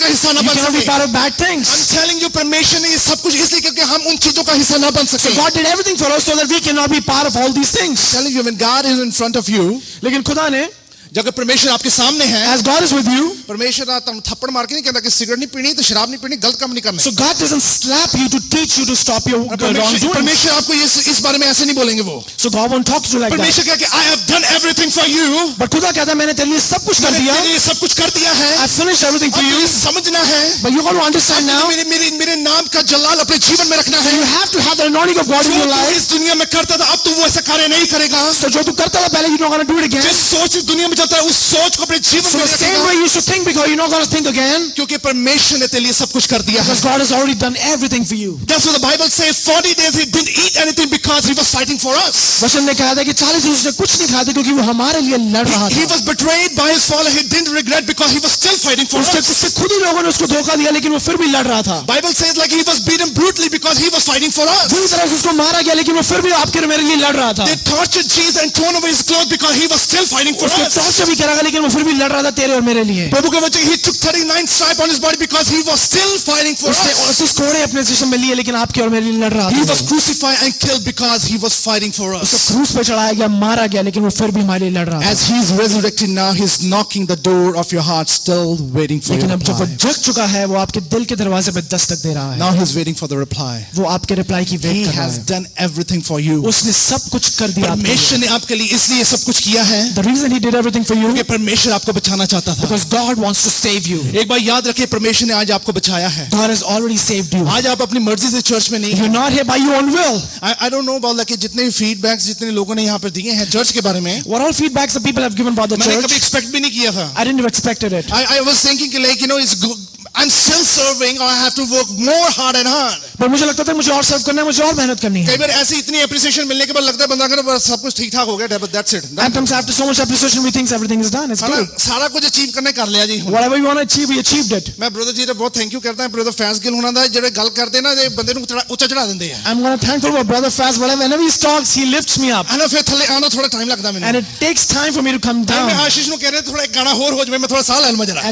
का हिस्सा ना You बन cannot be सके। part of bad things. I'm telling you, परमेश्वर ने ये सब कुछ इसलिए क्योंकि हम उन चीजों का हिस्सा ना बन So सके। God did everything for us so that we cannot be part of all these things. I'm telling you, when God is in front of you, लेकिन खुदा ने, जब परमेश्वर आपके सामने है, as God is with you, परमेश्वर थप्पड़ मार के नहीं कहता कि सिगरेट नहीं पीनी, तो शराब नहीं पीनी, गलत काम नहीं करना। so God doesn't slap you to teach you to stop your wrongdoing. परमेश्वर आपको इस बारे में ऐसे नहीं बोलेंगे वो। So God won't talk to you like that. परमेश्वर कहता है कि I have done everything for you। But खुदा कहता है मैंने तेरे लिए सब कुछ कर मैंने दिया. तेरे लिए सब कुछ कर दिया है। I finished everything for अब you. तुझे समझना है। But you got to understand now. मेरे नाम का जलाल अपने जीवन में रखना है। You have to have the anointing of God in your जो तू life. इस दुनिया में करता था, अब तू वो ऐसा कार्य नहीं करेगा। So जो तू करता था पहले, you're not going to do it again. जिस सोच इस दुनिया में चलता है, उस सोच को अपने जीवन So में the same रखेगा। way you should think, because you're not going to think again. क्योंकि परमेश्वर ने तेरे लिए सब कुछ कर दिया है। Because God has already done everything for you. That's what the Bible says. 40 days he didn't eat anything because he was fighting for us. वचन ने कहा था कि 40 दिन उसने कुछ नहीं खाया था क्योंकि वो हमारे लिए लड़ रहा He था. was betrayed by his father. He didn't regret because he was still fighting for us. उसके खुद ही लोगों ने उसको धोखा दिया लेकिन वो फिर भी लड़ रहा था. Bible says like he was beaten brutally because he was fighting for us. बुरी तरह से उसको मारा गया लेकिन वो फिर भी आपके और मेरे लिए लड़ रहा था. They tortured Jesus and torn away his clothes because he was still fighting for उसको us. टॉर्चर भी करा गया लेकिन वो फिर भी लड़ रहा था तेरे और मेरे लिए. प्रभु के वचन, he took 39 stripes on his body because he was still fighting for उसने us. 38 कोड़े अपने जिस्म में लिए लेकिन आपके और मेरे लिए लड़ रहा He था. was crucified and killed because he was fighting for उसको us. क्रूस पे चढ़ाया गया, मारा गया लेकिन वो फिर भी हमारे लिए लड़ रहा था. As he is resurrected now, he's knocking the door of your heart, still waiting for your लेकिन अब जब वो reply. जग चुका है, वो आपके दिल के दरवाजे पे दस्तक दे रहा है. Now he's waiting for the reply. वो आपके रिप्लाई की He वेट कर रहा has है. done everything for you. उसने सब कुछ कर दिया आपके परमेश्वर लिए. ने आपके लिए इसलिए सब कुछ किया है The reason he did everything for you क्योंकि परमेश्वर आपको बचाना चाहता था। because God wants to save you. एक बार याद रखिए, परमेश्वर ने आज आपको बचाया है। God has already saved you. आज आप अपनी मर्जी से चर्च में नहीं You're हैं। not here by your own will. I don't know about like जितने भी फीडबैक्स जितने लोगों ने यहाँ पर दिए हैं चर्च के बारे में, What all feedbacks the people have given about the मैंने कभी church, एक्सपेक्ट भी नहीं किया था। I didn't have expected it. I was thinking कि like it's good, I'm still serving or I have to work more hard and hard. पर मुझे लगता था मुझे और सर्व करना है, मुझे और मेहनत करनी है. कई बार ऐसी इतनी एप्रिसिएशन मिलने के बाद लगता है बंदा का बस सब कुछ ठीक ठाक हो गया, but that's it. Sometimes after so much appreciation we think everything is done. It's good. सारा कुछ अचीव करने कर लिया जी। Whatever you want to achieve, we achieved it. मैं ब्रदर जी ਦਾ ਬਹੁਤ ਥੈਂਕ ਯੂ ਕਰਦਾ ਹਾਂ। ब्रदर फैज गिल होना ਦਾ ਜਿਹੜੇ ਗੱਲ ਕਰਦੇ ਨਾ ਇਹ ਬੰਦੇ ਨੂੰ ਉੱਚਾ ਚੜਾ ਦਿੰਦੇ ਆ। I'm going to thankful for Brother Faz. Whenever he talks, he lifts me up. ਆਣਾ ਫਿਰ ਥੱਲੇ ਆਣਾ ਥੋੜਾ ਟਾਈਮ ਲੱਗਦਾ ਮੈਨੂੰ। And it takes time for me to come down. मैं आशीष ਨੂੰ ਕਹਿ ਰਿਹਾ ਥੋੜਾ ਇੱਕ ਗਾਣਾ ਹੋਰ ਹੋ ਜਾਵੇ, मैं थोड़ा साह ले लूं जरा।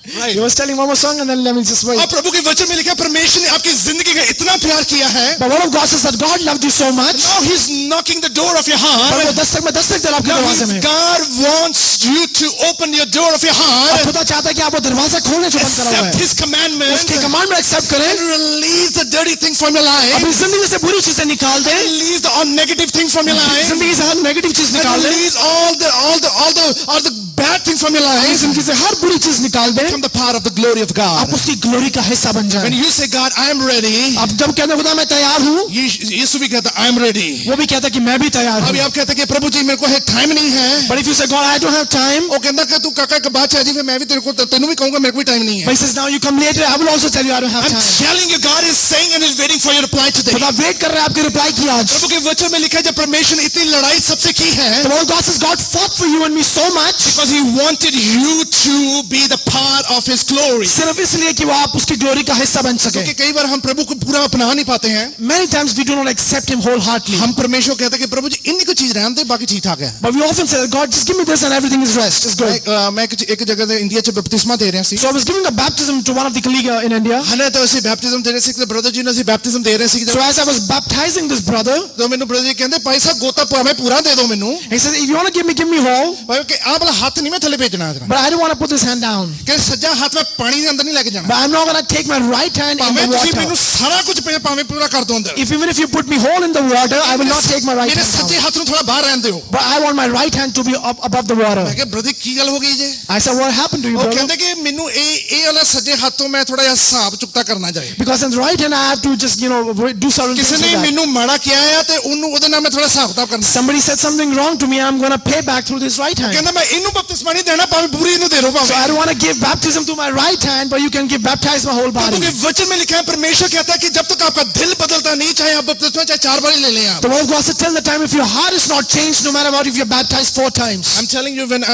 And he was telling one more song and then let me just wait. अब प्रभु के वचन में लिखा है परमेश्वर ने आपकी जिंदगी का इतना प्यार किया है। But one of God says that God loved you so much. Now he's knocking the door of your heart. पर वो दस्तक में दस्तक दे आपके Now दरवाजे में. God wants you to open your door of your अब heart. खुदा चाहता है कि आप वो दरवाजा खोलने जो बंद करा हुआ Accept है. his commandments उसके कमांड में एक्सेप्ट करें. and release the dirty things from your life. अपनी जिंदगी से बुरी चीजें निकाल दें. Release the all negative things from your life. जिंदगी से हर नेगेटिव चीज And निकाल दें. release all the bad things from your अपनी life. जिंदगी से हर बुरी चीज निकाल दें. Become the part of the glory of God. आप उसकी ग्लोरी का हिस्सा बन When जाएं. you say God, I am ready, अब जब कहते हैं खुदा मैं तैयार हूँ, यीशु भी कहता I am ready. वो भी कहता है कि मैं भी तैयार अभी हूँ. आप कहते कि प्रभु जी मेरे को है टाइम नहीं है। But if you say God I don't have time, वो कहता कि तू काका के बाद चाहिए, फिर मैं भी तेनू भी कहूंगा मेरे को भी टाइम नहीं but है। he says now you come later, I will also tell you I don't have I'm time. telling you, God is saying and is waiting for your reply today. खुदा वेट कर रहा है आपके reply की आज. प्रभु के वचन में लिखा है जब परमेश्वर ने इतनी लड़ाई सबसे की है The word of God says God fought for you and me so much. because he wanted you to be the part of his glory. सिर्फ इसलिए कि वो आप उसकी ग्लोरी का हिस्सा बन सके. क्योंकि कई बार हम प्रभु को पूरा अपना नहीं पाते हैं। Many times we do not accept him wholeheartedly. हम परमेश्वर कहते हैं कि प्रभु जी इन्हीं को चीज रहने दे, बाकी ठीक ठाक है। But we often say God just give me this and everything is rest. It's good. मैं एक जगह से इंडिया से बपतिस्मा दे रहे हैं। So I was giving a baptism to one of the colleagues in India. हने तो ऐसे बैप्टिज्म दे रहे सी, ब्रदर जी ने ऐसे बैप्टिज्म दे रहे सी। So as I was baptizing this brother, तो मैंने ब्रदर जी कहते भाई साहब गोता मैं पूरा दे दो मैनू। he says if you want to give me whole, भाई कि आप वाला हाथ नहीं मैं थले भेजना है। but I don't want to put this hand down. कि सज्जा हाथ में पानी के अंदर नहीं लेके जाना। But I'm not going to take my right hand in the भाਵੇਂ ਤੁਸੀਂ water. ਮੈਨੂੰ ਸਾਰਾ ਕੁਝ ਭਾਵੇਂ पूरा कर दो अंदर। Even if you put me whole in the water, I will not take my right मेरे hand सज्जे down. हाथ ਨੂੰ थोड़ा बाहर रहने दो। But I want my right hand to be up above the water. मैं कहा ब्रदर की गल हो गई जे? I said, what happened to you, ਉਹ brother? ਕਹਿੰਦੇ कि ਮੈਨੂੰ ਇਹ वाला सज्जे हाथ ਤੋਂ मैं थोड़ा ਜਿਹਾ ਹਿਸਾਬ ਚੁਕਤਾ ਕਰਨਾ ਜਾਏ। Because in the right hand I have to just do certain ਕਿਸੇ things ਨੇ with that. ਮੈਨੂੰ ਮਾੜਾ ਕਿਹਾ ਹੈ ਤੇ ਉਹਨੂੰ ਉਹਦੇ ਨਾਲ ਮੈਂ ਥੋੜਾ ਹਿਸਾਬ ਕਿਤਾਬ ਕਰਨਾ। Somebody said something wrong to me, I'm going to pay back through this right hand. ਕਹਿੰਦਾ ਮੈਂ ਇਹਨੂੰ ਬਪਤਿਸਮਾ ਨਹੀਂ ਦੇਣਾ, ਭਾਵੇਂ ਪੂਰੀ ਇਹਨੂੰ ਦੇ ਦੋ So ਭਾਵੇਂ। I don't want to give baptism to my right hand, but you can give baptize my whole body. क्योंकि वचन में लिखा है परमेश्वर कहता है कि जब तक आपका दिल बदलता नहीं, चाहे आप बपतिस्मा चाहे 4 बार ले लें आप। The word of God says till the time if your heart is not changed, no matter what, if you're baptized 4 times. I'm telling you when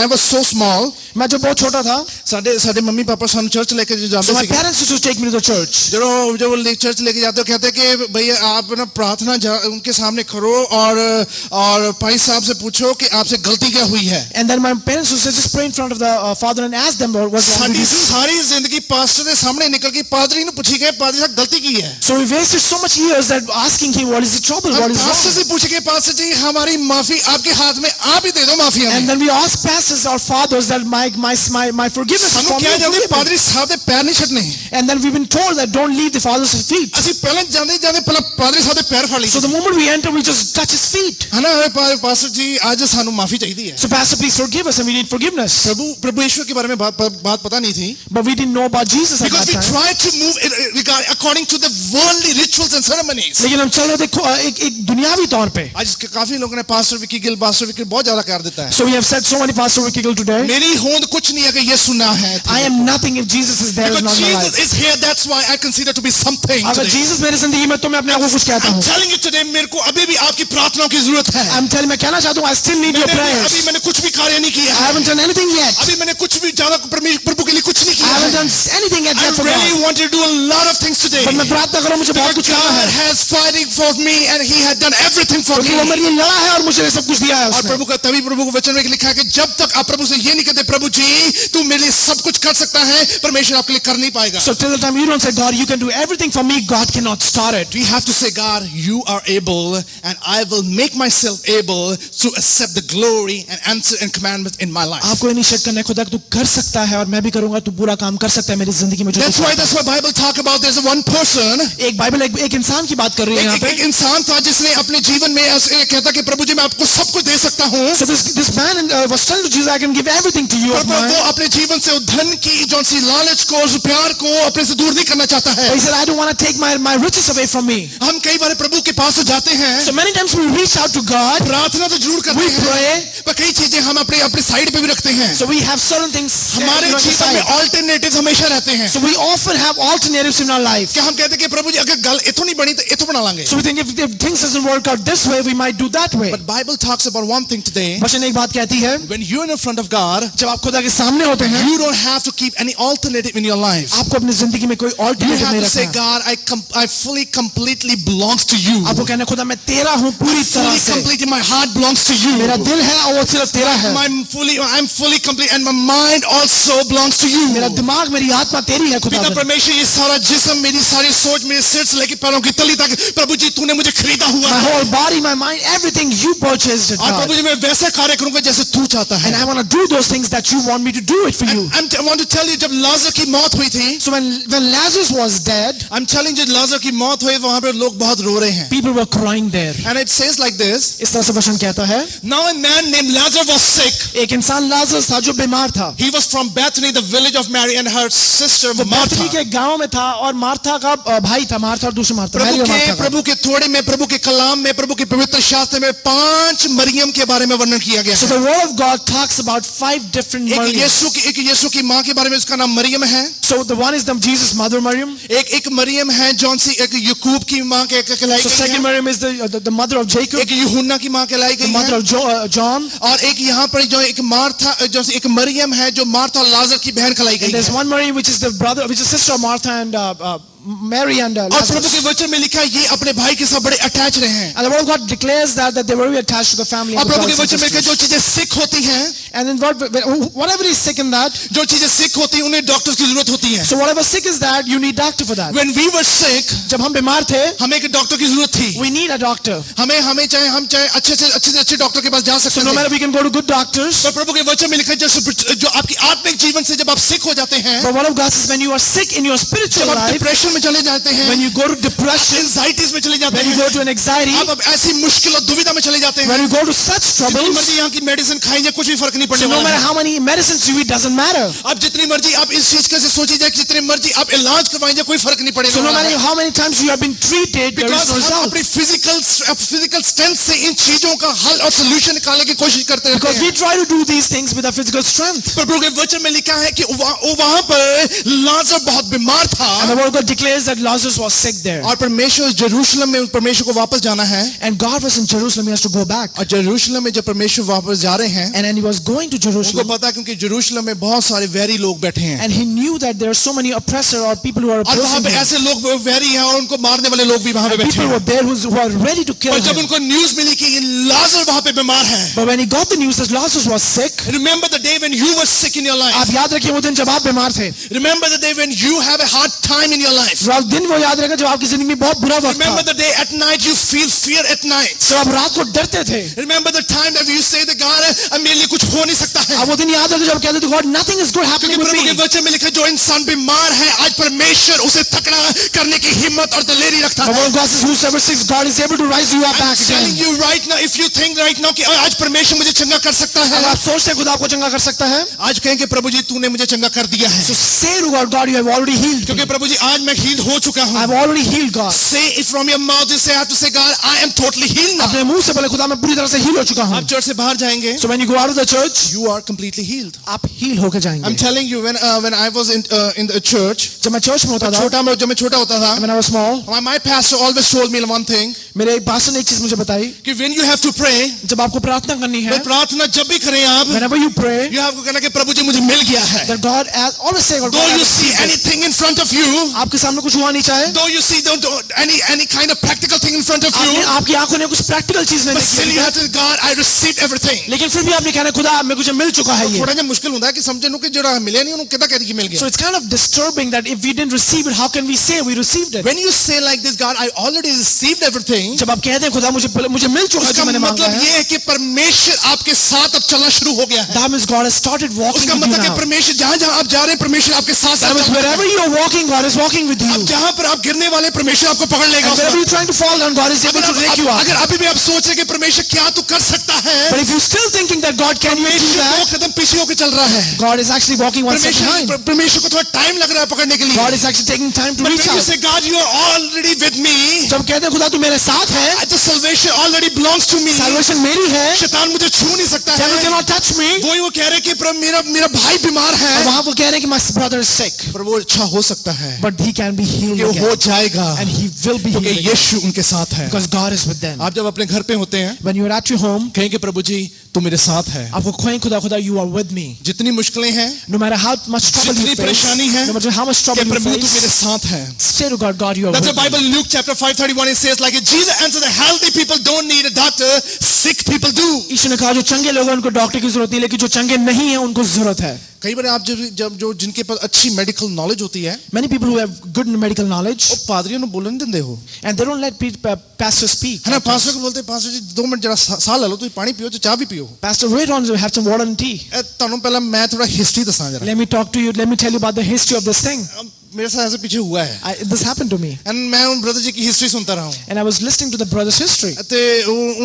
I was so small, मैं जब बहुत छोटा था, ਸਾਡੇ मम्मी पापा ਸਾਨੂੰ church लेके जाते so my थे। parents used to take me to the church. जब वो चर्च लेके जाते हो कहते कि भैया आप ना प्रार्थना उनके सामने करो और भाई साहब से पूछो कि आपसे गलती क्या हुई है। And then my parents used to just pray in front of the father and ask them what wrong with ਸਾਡੀ you. ਸਾਰੀ ਜ਼ਿੰਦਗੀ ਪਾਸਟਰ ਦੇ ਸਾਹਮਣੇ ਨਿਕਲ ਕੇ ਪਾਦਰੀ ਨੂੰ ਪੁੱਛੀ ਗਏ ਪਾਦਰੀ ਸਾਹਿਬ ਗਲਤੀ ਕੀ ਹੈ So we wasted so much years that asking him what is the trouble, what is pastor wrong. से पूछ के पास्टर जी हमारी माफी आपके हाथ में आप ही दे दो माफी And हमें then we ask pastors or fathers that my forgiveness is ਸਾਨੂੰ from ਕਿਹਾ you. ਜਾਂਦੇ Forgive me. ਪਾਦਰੀ ਸਾਹਿਬ ਦੇ ਪੈਰ ਨਹੀਂ ਛੱਡਣੇ And then we've been told that don't leave the father's feet. ਅਸੀਂ ਪਹਿਲਾਂ ਜਾਂਦੇ ਜਾਂਦੇ ਪਹਿਲਾਂ ਪਾਦਰੀ ਸਾਹਿਬ ਦੇ ਪੈਰ ਫੜ ਲਈ So the moment we enter, we just touch his feet. है ना पास्टर जी आज ਸਾਨੂੰ माफी चाहिए है So pastor, please forgive us, and we need forgiveness. प्रभु ईश्वर के बारे में बात पता नहीं थी But we didn't know about Jesus at because that we time. tried to move according to the worldly rituals and ceremonies लेकिन हम चल रहे थे एक दुनियावी तौर पे. आज काफी लोगों ने पास्टर विकी गिल बहुत ज्यादा कर देता है So we have said so many Pastor Vicky Gill today. मेरी होंद कुछ नहीं है कि ये सुना है I am nothing if Jesus is there, is because not my Jesus life. is here that's why I consider to be something अगर today. Jesus मेरे जिंदगी में तो मैं अपने आप को कुछ कहता I'm हूँ. telling you today मेरे को अभी भी आपकी प्रार्थनाओं की जरूरत है I'm telling, मैं कहना चाहता हूँ, I still need your अभी prayers. मैंने कुछ भी कार्य नहीं किया I है haven't done anything yet. अभी मैंने कुछ भी ज्यादा प्रभु के लिए कुछ नहीं I किया haven't है done anything yet I for really God. want to do a lot of things today पर मैं प्रार्थना करूँ, मुझे बहुत कुछ करना God है. has fighting for me and he had done everything for क्योंकि वो me मेरे लिए लड़ा है और मुझे ये सब कुछ दिया है और उसने. प्रभु का तभी प्रभु को वचन में लिखा है कि जब तक आप प्रभु से ये नहीं कहते प्रभु जी तू मेरे लिए सब कुछ कर सकता है परमेश्वर आपके लिए कर नहीं पाएगा So till the time you don't say, God, you can do everything for me, God cannot start it. we have to say God you are able and I will make myself able to accept the glory and answer and commandments in my life आपको initiate करना है खुदा कि तू कर सकता है और मैं भी करूंगा, तू पूरा काम कर सकता है मेरी जिंदगी में. जो that's why Bible talk about there's one person एक बाइबल एक इंसान की बात कर रही है यहाँ पे. एक इंसान था जिसने अपने जीवन में ऐसे कहता कि प्रभु जी मैं आपको सब कुछ दे सकता हूँ So this man was telling to Jesus, I can give everything to you of पर mine. वो अपने जीवन से धन की जो सी लालच को उस प्यार को अपने से दूर नहीं करना चाहता है But he said, I don't want to take my riches away from me. हम कई बार प्रभु के पास तो जाते हैं So many times we reach out to God, प्रार्थना तो जरूर करते we हैं pray, पर कई चीजें हम अपने अपने साइड पे भी रखते हैं so we have certain things हमारे on the जीवन में side. ऑल्टरनेटिव हमेशा रहते हैं So we often have alternatives in our life. क्या हम कहते हैं कि प्रभु जी अगर गल इथों नहीं बनी तो इथों बना लांगे So we think if things doesn't work out this way, we might do that way. but Bible talks about one thing today वचन एक बात कहती है, when you're in front of God जब आप खुदा के सामने होते हैं, you don't have to keep any alternative in your life आपको अपनी जिंदगी में कोई you alternative have नहीं to say रखना. God I fully completely belongs to you आपको कहना खुदा मैं तेरा हूँ पूरी तरह fully से. completely my heart belongs to you मेरा दिल है और वो सिर्फ तेरा है. I'm fully complete and my mind also belongs to you मेरा दिमाग, मेरी आत्मा तेरी है खुदा. पिता परमेश्वर ये सारा जिस्म मेरी सारी सोच मेरे सिर से लेकर पैरों की तली तक प्रभु जी तूने मुझे खरीदा हुआ My है whole body, my mind, everything you purchased it, और God. प्रभु जी मैं वैसे कार्य करूंगा जैसे तू चाहता And है I want to do those things that you want me to do it for you. I want to tell you जब लाजर की मौत हुई थी So when Lazarus was dead, I'm telling you जब लाजर की मौत हुई वहां पर लोग बहुत रो रहे हैं people were crying there. and it says like this इस तरह से वचन कहता है, now a man named Lazarus was sick एक इंसान लाजरस था जो बीमार था. he was from Bethany the village of Mary and her sister वो Martha बैथनी के गांव में था और मार्था का भाई था, मार्था और दूसरी मार्था, मैरी और मार्था का. प्रभु के थोड़े में प्रभु के कलाम में प्रभु के पवित्र शास्त्र में 5 मरियम के बारे में वर्णन किया गया So है the word of God talks about 5 different एक Mariams. यीशु की मां के बारे में उसका नाम मरियम है So the one is the Jesus mother Mariam. एक मरियम है जौन सी एक याकूब की मां के कहलाई So गई second है Mariam is the mother of Jacob, एक यूहन्ना की मां कहलाई the गई mother है of John. और एक यहाँ पर जो एक मार्था जो एक मरियम है जो मार्था और लाजर की बहन कहलाई And गई there's है one Mary which is the brother, which is sister of Martha and Mary and और प्रभु Lazarus. के वचन में लिखा है ये अपने भाई के साथ बड़े अटैच रहे हैं And the word of God declares that they were very attached to the family. और And the प्रभु के brothers and वचन में लिखा है जो sisters. चीजें सिक होती हैं And in whatever is sick in that, जो चीजें सिक होती हैं उन्हें डॉक्टर्स की जरूरत होती है so whatever sick is that, you need doctor for that. when we were sick जब हम बीमार थे, हमें एक डॉक्टर की जरूरत थी we need a doctor. हमें चाहे अच्छे से अच्छे डॉक्टर के पास जा सकते So no हैं matter we can go to good doctors, पर प्रभु के वचन में लिखा है जो आपकी आत्मिक जीवन से जब आप सिक हो जाते हैं but one of God says when you are sick in your spiritual जब आप life, डिप्रेशन में चले जाते हैं when you go to depression, anxieties में चले जाते when you हैं go to an anxiety, आप ऐसी मुश्किल और दुविधा में चले जाते हैं when you go to such जितनी troubles, मर्जी यहाँ की मेडिसिन खाएंगे कुछ भी फर्क नहीं पड़ने so no वाला matter है how many medicines you eat, doesn't matter. अब जितनी मर्जी आप इस चीज का से सोची जाए कि जितनी मर्जी आप इलाज करवाएंगे कोई फर्क नहीं पड़ेगा So no वाला matter है। how many times you have been treated, there is Because no हम result. अपनी फिजिकल स्ट्रेंथ से इन चीजों का हल और सोल्यूशन निकालने की कोशिश करते रहते Because हैं we try to do these things with our physical strength. पर प्रभु के वचन में लिखा है कि वहां पर लाजर बहुत बीमार था And the word of God declares that Lazarus was sick there. और परमेश्वर यरूशलेम में परमेश्वर को वापस जाना है. And God was in Jerusalem, he has to go back. और यरूशलेम में जब परमेश्वर वापस जा रहे हैं, And he was going to उनको Jerusalem. पता है क्योंकि यरूशलेम में बहुत सारे वैरी लोग बैठे हैं. And he knew that there are so many oppressor or people who are और वहाँ oppressing पे him. ऐसे लोग वैरी हैं और उनको मारने वाले लोग भी वहाँ पे बैठे People were हैं. there who are ready to kill और जब him. उनको न्यूज़ मिली कि ये लाजर वहाँ पे बीमार है. But when he got the news that Lazarus was sick, Remember the day when you were sick in your life. आप याद रखिए वो दिन जब आप बीमार थे. Remember the day when you have a hard time in your life. वो दिन वो याद रहेगा जब आपकी जिंदगी में बहुत बुरा वक्त Remember था. the day at night you feel fear at night. जब आप रात को डरते थे. Remember the time that you say that God अब मेरे लिए कुछ हो नहीं सकता है. आप वो दिन याद रखिए जब कहते थे God nothing is good happening क्योंकि with प्रभु के me. वचन में लिखा जो इंसान बीमार है आज परमेश्वर उसे तकड़ा करने की हिम्मत और दलेरी रखता But है. when God says whosoever seeks God is able to rise you up I'm back telling again. you right now, if you think right now कि आज परमेश्वर मुझे चंगा कर सकता अगर है, आप सोचते हैं खुदा आपको चंगा कर सकता है, आज कहें कि प्रभु जी तूने मुझे चंगा कर दिया है. so say to God you have already healed me. क्योंकि प्रभु जी आज मैं हील हो चुका I हूँ. have already healed God. Say it from your mouth. You say, I have to say, God, I am totally healed now. अपने मुंह से बोले खुदा मैं पूरी तरह से heal हो चुका हूँ. आप चर्च से बाहर जाएंगे, So when you go out of the church, you are completely healed. आप heal होकर I'm जाएंगे. telling you, when I was in the church, जब मैं चर्च में होता था, जब मैं छोटा होता था, when I was small, my pastor always told me one thing, मेरे एक पास्टर ने एक चीज मुझे बताई कि when you have to pray, जब आपको प्रार्थना करनी है, तो प्रार्थना जब भी करें आप, whenever you pray, you have to कहना कि प्रभु जी मुझे मिल गया है. that God always say God, Though I you have see received it. anything in front of you, आपके सामने कुछ हुआ नहीं चाहे, though you see any kind of practical thing in front of you, आपकी आंखों ने कुछ प्रैक्टिकल चीज नहीं but still you देखी, have to, God, I received everything. लेकिन फिर भी आपने कहना खुदा मेरे कुछ मिल चुका है ये. थोड़ा जिहा मुश्किल ਹੁੰਦਾ है कि समझਣ ਨੂੰ ਕਿ ਜਿਹੜਾ ਮਿਲਿਆ ਨਹੀਂ ਉਹਨੂੰ ਕਿਦਾਂ ਕਹਿ ਦਈਏ ਮਿਲ So ਗਿਆ. it's kind of disturbing that if we didn't receive it, how can we say we received it? When you say like this, God, I already received everything, जब आप कहते हैं खुदा मुझे मिल चुका है उसका जो मैंने मांगा मतलब है, ये है कि परमेश्वर आपके साथ अब चलना शुरू हो गया है. that means God has started walking उसका with you मतलब कि now. परमेश्वर जहां-जहां आप जा रहे हैं परमेश्वर आपके साथ That means साथ wherever you are walking, God is walking with you. अब जहां पर आप गिरने वाले परमेश्वर आपको पकड़ लेगा. And wherever you're trying to fall down, God is able to rake you up. अगर अभी भी आप सोच रहे कि परमेश्वर क्या तू कर सकता है, But if you're still thinking that God can you do परमेश्वर दो that, कदम पीछे होकर चल रहा है. God is actually walking one step behind. परमेश्वर को थोड़ा टाइम लग रहा है पकड़ने के लिए. God is actually taking time to But reach when you out. say, God, you are already with me, जब कहते हैं खुदा तू मेरे साथ है, the salvation already belongs to me. salvation मेरी है, शैतान मुझे छू नहीं सकता devil है. cannot touch me. वो कह रहे कि मेरा भाई बीमार और है, वहाँ वो कह रहे हैं कि my brother is sick, पर वो अच्छा हो सकता है but he can be healed कि वो हो again. जाएगा And he will be क्योंकि healed again. यीशु उनके साथ है. Because God is with them. आप जब अपने घर पे होते हैं When you're at your home, कहें कि प्रभु जी तू मेरे साथ है. आपको खोएं खुदा you are with me. जितनी मुश्किलें हैं, No matter how much trouble you जितनी face, परेशानी है, no matter how much trouble कि you प्रभु तू मेरे face, साथ है. say to God you are That's the with me. Bible in Luke chapter 5:31. It says like Jesus answered, the healthy people don't need a doctor, sick people do. यीशु ने कहा जो चंगे लोग हैं उनको डॉक्टर की जरूरत नहीं, लेकिन जो चंगे नहीं हैं उनको जरूरत है. कई बार आप जब जो जिनके पास अच्छी मेडिकल नॉलेज होती है, Many people who have good medical knowledge, वो पादरियों को बोलने नहीं देते हो, and they don't let pastors speak. है ना. पास्टर को बोलते हैं पास्टर जी 2 मिनट जरा साह ले लो, तो पानी पियो, तो चाय भी पियो. Pastor, wait on, have some water and tea. ਤੁਹਾਨੂੰ ਪਹਿਲਾਂ ਮੈਂ ਥੋੜਾ ਹਿਸਟਰੀ ਦੱਸਾਂ ਜਰਾ. Let me talk to you. Let me tell you about the history of this thing. मेरे साथ ऐसे पीछे हुआ है. This happened to me, and मैं उन ब्रदर जी की हिस्ट्री सुनता रहा हूँ. and I was listening to the brother's history. ते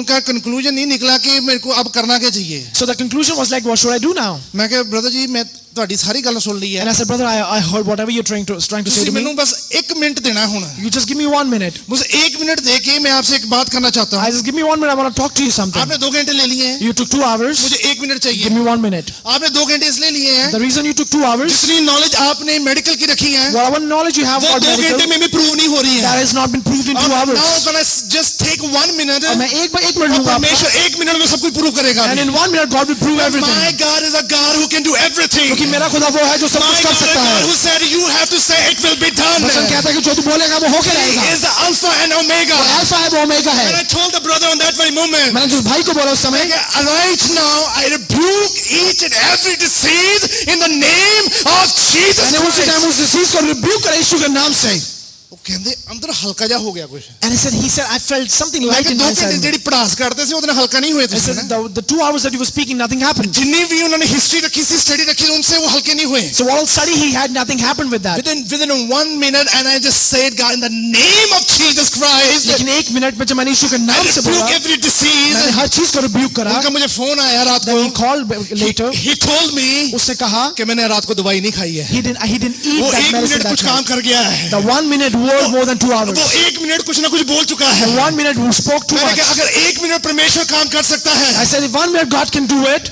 उनका कंक्लूजन नहीं निकला कि मेरे को अब करना क्या चाहिए. So the conclusion was like, what should I do now? मैं कहा ब्रदर जी मैं ਤੁਹਾਡੀ ਸਾਰੀ ਗੱਲ ਸੁਣ ਲਈ ਹੈ. And I said, brother, I heard whatever you're trying to say ਤੁਸੀਂ to me. ਮੈਨੂੰ ਬਸ 1 ਮਿੰਟ ਦੇਣਾ ਹੁਣ. You just give me 1 minute. मुझे 1 मिनट दे के मैं आपसे एक बात करना चाहता हूँ. I just give me 1 minute. I want to talk to you something. आपने 2 घंटे ले लिए हैं, You took 2 hours. मुझे 1 मिनट चाहिए. Give me 1 minute. आपने 2 घंटे इसलिए लिए हैं, The reason you took 2 hours, जितनी नॉलेज आपने मेडिकल की रखी है whatever knowledge you have वो about 2 घंटे medical, में भी प्रूव नहीं हो रही है. that has not been proved in 2 Now hours. gonna just take 1 minute और मैं एक मिनट और लूंगा आपका, परमेश्वर 1 मिनट में सब कुछ प्रूव करेगा. and in 1 minute God will prove My everything. God is a God who can do everything. क्योंकि मेरा खुदा वो है जो सब My कुछ God कर is a सकता God है. who said you have to say it will be done. वचन कहता है कि जो तू बोलेगा वो होके He रहेगा. is the Alpha and Omega. वो अल्फा है, वो ओमेगा And है. I told the brother on that very moment, मैंने जिस भाई को बोला उस समय, right now I rebuke each and every disease in the name of Jesus मैंने उसी Christ. टाइम उस डिसीज को रिब्यूक करा यीशु के नाम से. वो कहते अंदर हल्का जा हो गया कुछ. And he said I felt something light in 2 my घंटे inside. ਜਿਹੜੀ ਪੜਾਸ ਕਰਦੇ ਸੀ ਉਹਦੇ ਹਲਕਾ ਨਹੀਂ ਹੋਏ I said ਤੁਸੀਂ. the 2 hours that he was speaking, nothing happened. जितनी भी उन्होंने हिस्ट्री रखी थी, स्टडी रखी थी, उनसे वो हल्के नहीं हुए. So all study he had, nothing happened with that. Within 1 minute, and I just said, God, in the name of Jesus Christ, लेकिन 1 मिनट में जब मैंने यीशु के I नाम से बोला, rebuke every disease. मैंने हर चीज को रिब्यूक करा. उनका मुझे फोन आया रात को. Then he called later. He told me उसने कहा कि मैंने रात को दवाई नहीं खाई है. he didn't eat वो that 1 medicine मिनट that कुछ काम night. कर गया है. The 1 minute word more than 2 hours. वो 1 मिनट कुछ ना कुछ बोल चुका है. And 1 minute we spoke too मैंने much. कहा अगर 1 मिनट परमेश्वर काम कर सकता है, I said if 1 minute God can do it,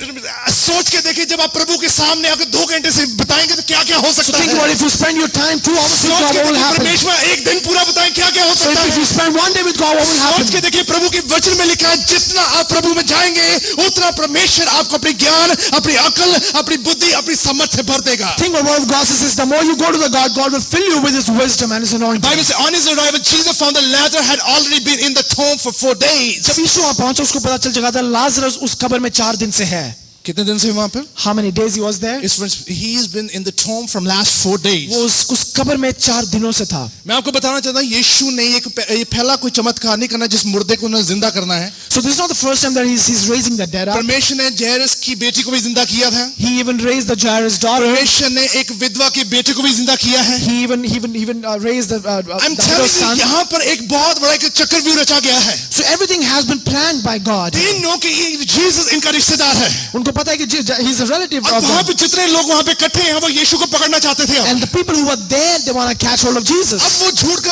सोच के देखिए जब आप प्रभु के सामने आकर 2 घंटे से बताएंगे तो क्या क्या हो so सकता think है. about if you spend your time 2 hours with सोच God, के what will देखिए happen? परमेश्वर 1 दिन पूरा बताएं क्या क्या हो So सकता if you है. spend 1 day with God, what will सोच के happen? देखिए प्रभु के वचन में लिखा है जितना आप प्रभु में जाएंगे उतना परमेश्वर आपको अपनी ज्ञान, अपनी अकल, अपनी बुद्धि, अपनी समझ से भर देगा. Think what word of God says, the more you go to the God will fill you with His wisdom and His anointing. Bible says on his arrival Jesus found the Lazarus had already been in the tomb for 4 days. जब यीशु वहां पहुंचा उसको पता चल चुका था Lazarus उस कब्र में 4 दिन से है. कितने दिन से वहां पर? How many days he was there? He has been in the tomb from last 4 days. वो उस कब्र में 4 दिनों से था. मैं आपको बताना चाहता हूं यीशु ने ये पहला कोई चमत्कार नहीं करना जिस मुर्दे को उन्हें जिंदा करना है. So this is not the first time that he's raising the dead up. परमेश्वर ने जायरस की बेटी को भी जिंदा किया था. He even raised the Jairus' daughter. परमेश्वर ने एक विधवा के बेटे को भी जिंदा किया है. He even raised the I'm widow's telling son. you यहाँ पर एक बहुत बड़ा एक चक्रव्यूह रचा गया है. So everything has been planned by God. तीन लोग कि जीसस इनका रिश्तेदार है. उनको पता है कि he's a relative और of वहां them. पे जितने लोग वहां पे इकट्ठे हैं वो यीशु को पकड़ना चाहते थे. And the people who were there, they want to catch hold of Jesus. अब वो झूठ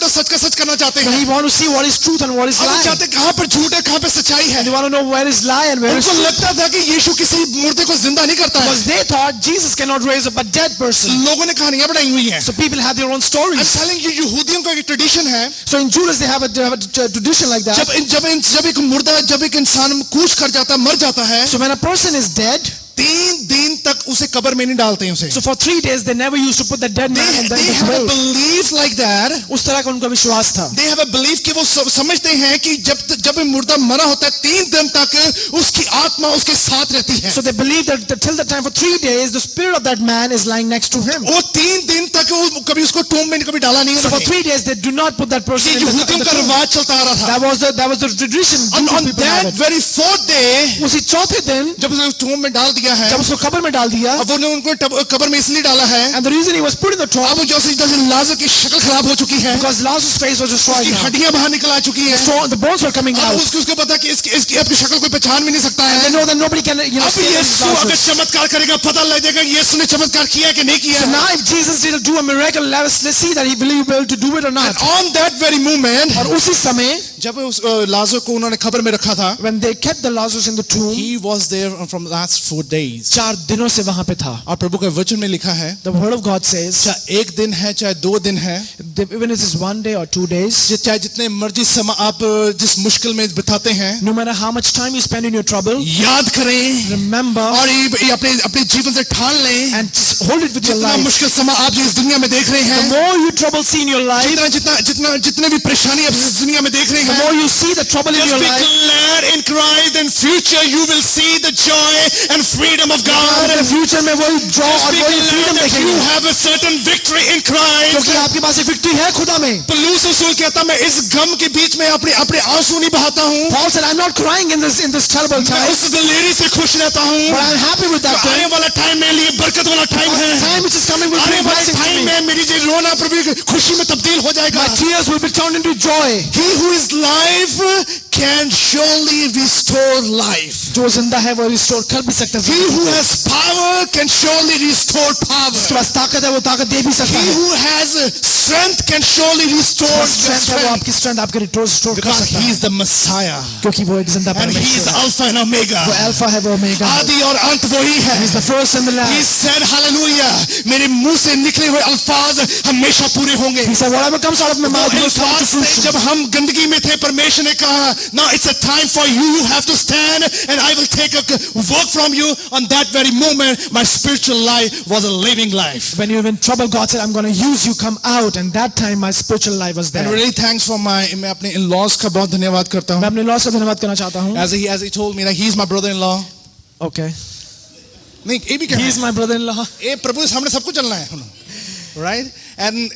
और सच का सच करना चाहते So हैं. he want to see what is truth and what is अब वो lie. चाहते हैं कहां पर झूठ है कहां पर सच्चाई है. And they want to know where is lie and where is उनको truth. लगता था कि यीशु किसी मुर्दे को जिंदा नहीं करता है. Because they thought Jesus cannot raise up a dead person. लोगों ने कहानियां बनाई हुई हैं. So people have their own I'm stories. telling you यहूदियों का एक ट्रेडिशन है. So in Judas they have a tradition like that. जब एक मुर्दा जब एक इंसान कूच कर जाता है मर जाता है So when a person is dead, 3 दिन तक उसे कब्र में नहीं डालते हैं उसे. so for 3 days they never used to put the dead man in the They have a grave. belief like that. उस तरह का उनका विश्वास था. They have a belief कि वो समझते हैं कि जब मुर्दा मरा होता है 3 दिन तक उसकी आत्मा उसके साथ रहती है. So they believe that till the time for 3 days the spirit of that man is lying next to him. वो 3 दिन तक वो कभी उसको टूम में कभी डाला नहीं So for है. 3 days they do not put that person in यहूदियों the का tomb. रिवाज चलता आ रहा था. That was the tradition. On Jewish people have that it. very 4th day उसी चौथे दिन जब उसे टूम में डाल दिया है जब उसको कब्र में डाल दिया, अब उन्होंने उनको कब्र में इसलिए डाला है and the reason he was put in the tomb अब जैसे लाजर की शक्ल खराब हो चुकी है. because Lazarus' face was destroyed उसकी now. हड्डियां बाहर निकल आ चुकी है. So the bones were coming अब out. उसको पता कि इसकी अपनी शक्ल कोई पहचान भी नहीं सकता They है. know that nobody can, अब say this is यीशु अगर Lazarus. चमत्कार करेगा पता लग जाएगा यीशु ने चमत्कार किया कि नहीं किया. So now if Jesus did do a miracle, let's see that he will be able to do it or not. And on that very moment और उसी समय जब उस लाजर को उन्होंने खबर में रखा था when they kept the Lazarus in the tomb, he was there from the last 4 days. 4 दिनों से वहां पे था. और प्रभु के वचन में लिखा है The word of God says चाहे 1 दिन है चाहे 2 दिन है even if it is 1 day or 2 days, चाहे जितने मर्जी समय आप जिस मुश्किल में बिताते हैं no matter how much time you spend in your trouble, याद करें remember और ये अपने जीवन से ठान लें and just hold it with your जितना life. मुश्किल समय आप जो इस दुनिया में देख रहे The हैं more you trouble see in your life, जितने भी परेशानी आप इस दुनिया में देख रहे the हैं more you see the trouble in just your be life, glad in Christ and future you will see the joy and freedom of God. in the future में वही joy Just और be वही freedom glad that you देखेंगे have a certain victory in Christ. क्योंकि आपके पास एक victory है खुदा में. पौलुस रसूल कहता मैं इस गम के बीच में अपने आंसू नहीं बहाता हूँ. Paul said, I'm not crying in this terrible मैं time, उस दिलेरी से खुश रहता हूँ. but I'm happy with that आने time. वाला टाइम मेरे लिए बरकत वाला टाइम है. Time which is coming will आने bring वाले blessings to टाइम me. में मेरी जो रोना प्रभु की खुशी में तब्दील हो जाएगा. My tears will be turned into joy. He who is life can surely restore life. जो जिंदा है वो रिस्टोर कर भी सकता He है. who has power can surely restore जिसके power. पास ताकत है वो ताकत दे भी सकता He है. who has strength can surely restore your strength है वो strength. आपकी स्ट्रेंथ आपके रिस्टोर कर Because सकता he है is the Messiah क्योंकि वो एक जिंदा and he is परमेश्वर है. Alpha and Omega. वो अल्फा है वो ओमेगा है. आदि और अंत वही है. He's the first and the He last. said hallelujah. मेरे मुंह से निकले हुए अल्फाज हमेशा पूरे होंगे. He said whatever comes out of my वो mouth will come to अल्फाज थे fruition. जब हम गंदगी में थे परमेश्वर ने कहा now it's a time for you have to stand and I will take a work from you. On that very moment my spiritual life was a living life. When you were in trouble, God said, I'm going to use you, come out. And that time my spiritual life was there. And really thanks for मैं अपने in-laws का बहुत धन्यवाद करता मैं हूँ. अपने loss का धन्यवाद करना चाहता हूँ. As he told me that he's my brother-in-law. Okay. नहीं ये भी क्या He is my brother-in-law. ये प्रभु के सामने सबको चलना है. Right? And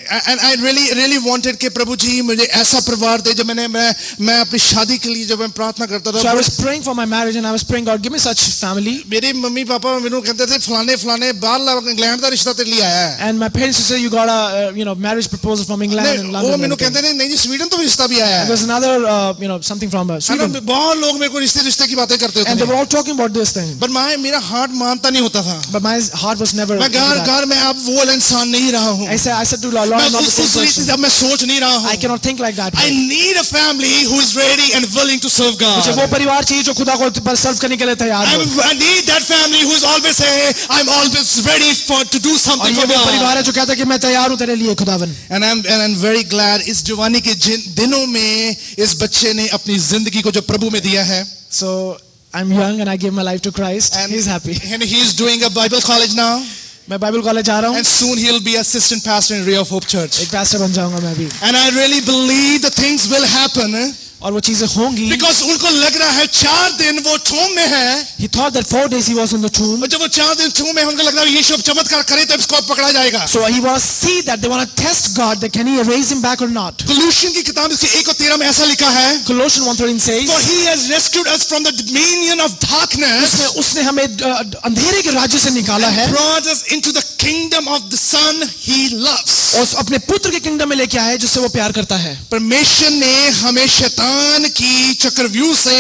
I really wanted कि प्रभु जी मुझे ऐसा परिवार दे जब मैं अपनी शादी के लिए जब मैं प्रार्थना करता So I था. was praying for my marriage and I was praying, God, give me such family. मेरे मम्मी पापा मेरे कहते थे फलाने बाहर इंग्लैंड का रिश्ता तेरे लिए आया है. And my parents used to say, you got a marriage proposal from England and वो London. मेरे कहते थे नहीं जी स्वीडन तो भी रिश्ता भी आया है. There's another, something from Sweden. बहुत लोग मेरे को रिश्ते की बातें करते And they were थे. all talking about this thing. But मेरा हार्ट मानता नहीं होता था. But my heart was never. मैं घर में अब वो इंसान नहीं रहा हूँ. I said to Lord, मैं I'm not the उस same रीति से person. अब मैं सोच नहीं रहा I हूँ. cannot think like that. I need a family who is ready and willing to serve मुझे वो God. परिवार चाहिए जो खुदा को सर्व करने के लिए तैयार हो. I need that family who is always say, I'm always ready to do और something ये for वो परिवार God. है जो कहता है कि मैं तैयार हूँ तेरे लिए खुदावन. And I'm very glad इस जवानी के दिनों में इस बच्चे ने अपनी जिंदगी को जो प्रभु में दिया है. So I'm young and I give my life to Christ. And He's happy. And he is doing a Bible college now. मैं बाइबल कॉलेज जा रहा हूँ. And soon he'll be assistant pastor in Ray of Hope Church. एक pastor बन जाऊंगा मैं भी. And I really believe the things will happen. और वो चीजें होंगी. Because उनको लग रहा है 4 दिन वो tomb में है. He thought that 4 days he was in the tomb. और जब वो 4 दिन tomb में उनको लग रहा है यीशु अब चमत्कार करे तो इसको पकड़ा जाएगा. So he wants to see that they want to test God that can he raise him back or not. Colossians की किताब इसके 1 और 13 में ऐसा लिखा है. Colossians 1:13 says. For he has rescued us from the dominion of darkness. उसने हमें अंधेरे के राज्य से निकाला है. Brought us into the kingdom of the Son he loves. और अपने पुत्र के किंगडम में लेके आया है जिससे वो प्यार करता है. परमेश्वर ने हमें शैतान की चक्रव्यूह से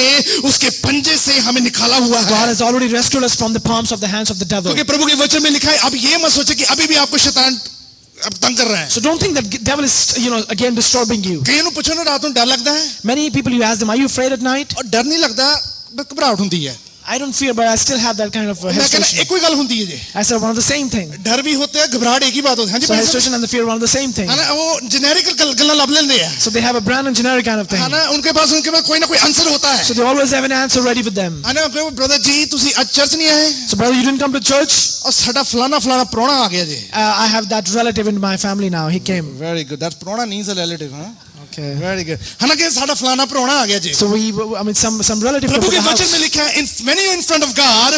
उसके पंजे से हमें निकाला हुआ है. God has already rescued us from the palms of the hands of the devil. क्योंकि प्रभु के वचन में लिखा है अब ये मत सोचे कि अभी भी आपको शैतान अब तंग कर रहा है. So don't think that devil is again disturbing you. कईयों को पूछो ना रात में डर लगता है. Many people you ask them, are you afraid at night? और डर नहीं लगता बस घबराहट होती है. I don't fear, but I still have that kind of hesitation. एक कोई गल होती है जी. I said one of the same thing. डर भी होते हैं घबराहट एक ही बात होती है. So hesitation and the fear are one of the same thing. है ना वो जेनेरिक गल्ला लब लेते हैं. So they have a brand and generic kind of thing. है ना उनके पास कोई ना कोई आंसर होता है. So they always have an answer ready with them. है ना ब्रदर जी तुसी आज चर्च नहीं आए. So brother, you didn't come to church? और साडा फलाना प्रोना आ गया जी. I have that relative in my family now. He came. Very good. That प्रोना means a relative, huh? Okay. Very good. है ना कि साडा फलाना प्रोना आ गया जी. So some relative. प्रभु के वचन में लिखा है when you in front of God,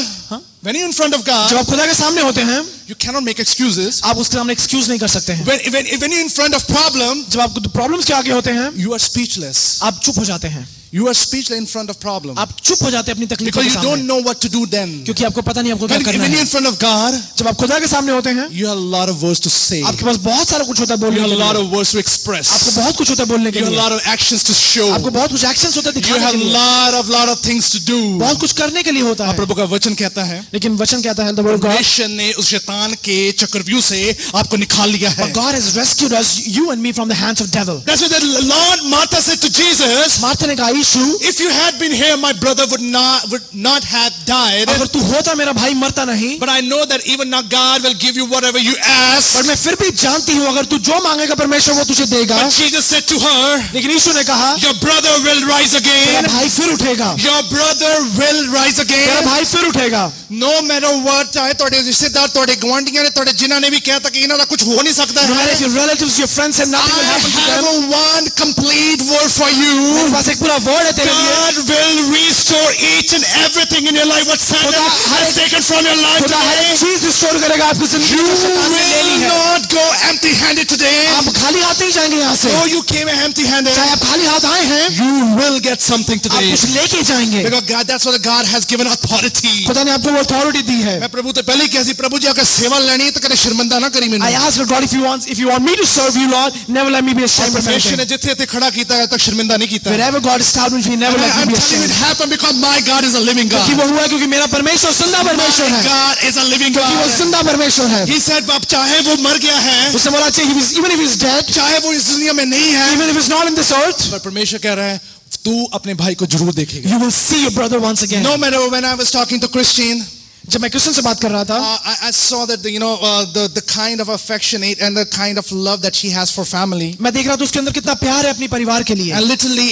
when you in front of God, जब आप खुदा के सामने होते हैं, you cannot make excuses. आप उसके सामने excuse नहीं कर सकते हैं. When you in front of problem, जब आप problems के आगे होते हैं, you are speechless. आप चुप हो जाते हैं. You are speechless in front of problem. आप चुप हो जाते हैं अपनी तकलीफों Because के you सामने. don't know what to do then. क्योंकि आपको पता नहीं आपको क्या करना When you है. in front of God, जब आप खुदा के सामने होते हैं, you have a lot of words to say. आपके पास बहुत सारा कुछ होता है बोलने You के have a लिए. lot of words to express. आपको बहुत कुछ होता है बोलने के You have a लिए. lot of actions to show. आपको बहुत कुछ actions होता है You दिखाने have के a लिए. lot of things to do. बहुत कुछ करने के लिए होता है. प्रभु का वचन कहता है लेकिन वचन कहता है the word of God. परमेश्वर ने उस शैतान के चक्रव्यूह से आपको निकाल लिया है. But God has rescued us, you and me, from the hands of devil. That's why the Lord Martha said to Jesus, Martha ने कहा यीशु, if you had been here, my brother would not have died. अगर तू होता मेरा भाई मरता नहीं. But I know that even now God will give you whatever you ask. पर मैं फिर भी जानती हूँ अगर तू जो मांगेगा परमेश्वर वो तुझे देगा. But Jesus said to her, लेकिन यीशु ने कहा, your brother will rise तेरा again. भाई फिर उठेगा. Your brother will rise तेरा again. भाई फिर उठेगा. No matter what, चाहे ਤੁਹਾਡੇ ਰਿਸ਼ਤੇਦਾਰ ਤੁਹਾਡੇ ਗਵਾਂਢੀਆਂ ਨੇ ਤੁਹਾਡੇ ਜਿਨ੍ਹਾਂ ਨੇ ਵੀ ਕਹਿਤਾ ਕਿ ਇਹਨਾਂ ਦਾ ਕੁਝ ਹੋ ਨਹੀਂ ਸਕਦਾ No matter ਹੈ. if your relatives, your friends said nothing will I happen to have them. one complete word for मेरे you. पास एक पूरा word है तेरे लिए. God will restore each and everything in your life what Satan has taken from your life खुदा हर एक today. चीज restore करेगा आपकी जिंदगी You जो शैतान ने ले ली will है. not go empty-handed today. आप खाली हाथ नहीं जाएंगे यहाँ से. Though you came empty-handed, चाहे आप खाली हाथ आए हैं, you will get something आप today. कुछ लेके जाएंगे. Because God, that's what God has given authority. खुदा ने आपको वो अथॉरिटी दी है. मैं प्रभु तो पहले ही कहा सी प्रभु जी अगर सेवा लेनी है तो कदे शर्मिंदा ना करी मैनू. I asked God, if you want me to serve you, Lord, never let me be ashamed of परमेश्वर ने anything. जिथे जिथे खड़ा कीता है तक शर्मिंदा नहीं कीता. Wherever God established me, never let I'm me be telling you it ashamed. happened because my God is a living God. क्योंकि वो हुआ क्योंकि मेरा परमेश्वर जिंदा परमेश्वर My है. God is a living क्योंकि वो God. जिंदा परमेश्वर है. He said बाप चाहे वो मर गया है, उसने बोला चाहिए even if he's dead, चाहे वो इस दुनिया में नहीं है, even if he's not in this earth, पर परमेश्वर कह रहा है तू अपने भाई को जरूर देखेगा. you will see your brother once again. No matter when I was talking to Christine, जब मैं क्रिश्चियन से बात कर रहा था, I saw that the kind of affectionate and the kind of love that she has for family. मैं देख रहा था उसके अंदर कितना प्यार है अपनी परिवार के लिए. And literally,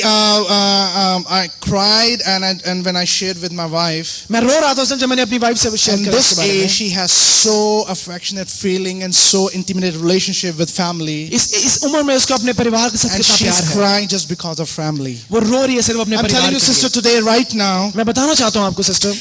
I cried and when I shared with my wife. मैं रो रहा था उसने जब मैंने अपनी वाइफ से शेयर And किया this इसके बारे age, में. she has so affectionate feeling and so intimate relationship with family. इस उम्र में उसको अपने परिवार के साथ And कितना she's प्यार है. crying just because of family. वो रो रही है सिर्फ अपने I'm परिवार telling you, के sister, लिए. today, right now, मैं बताना चाहता हूँ आपको sister,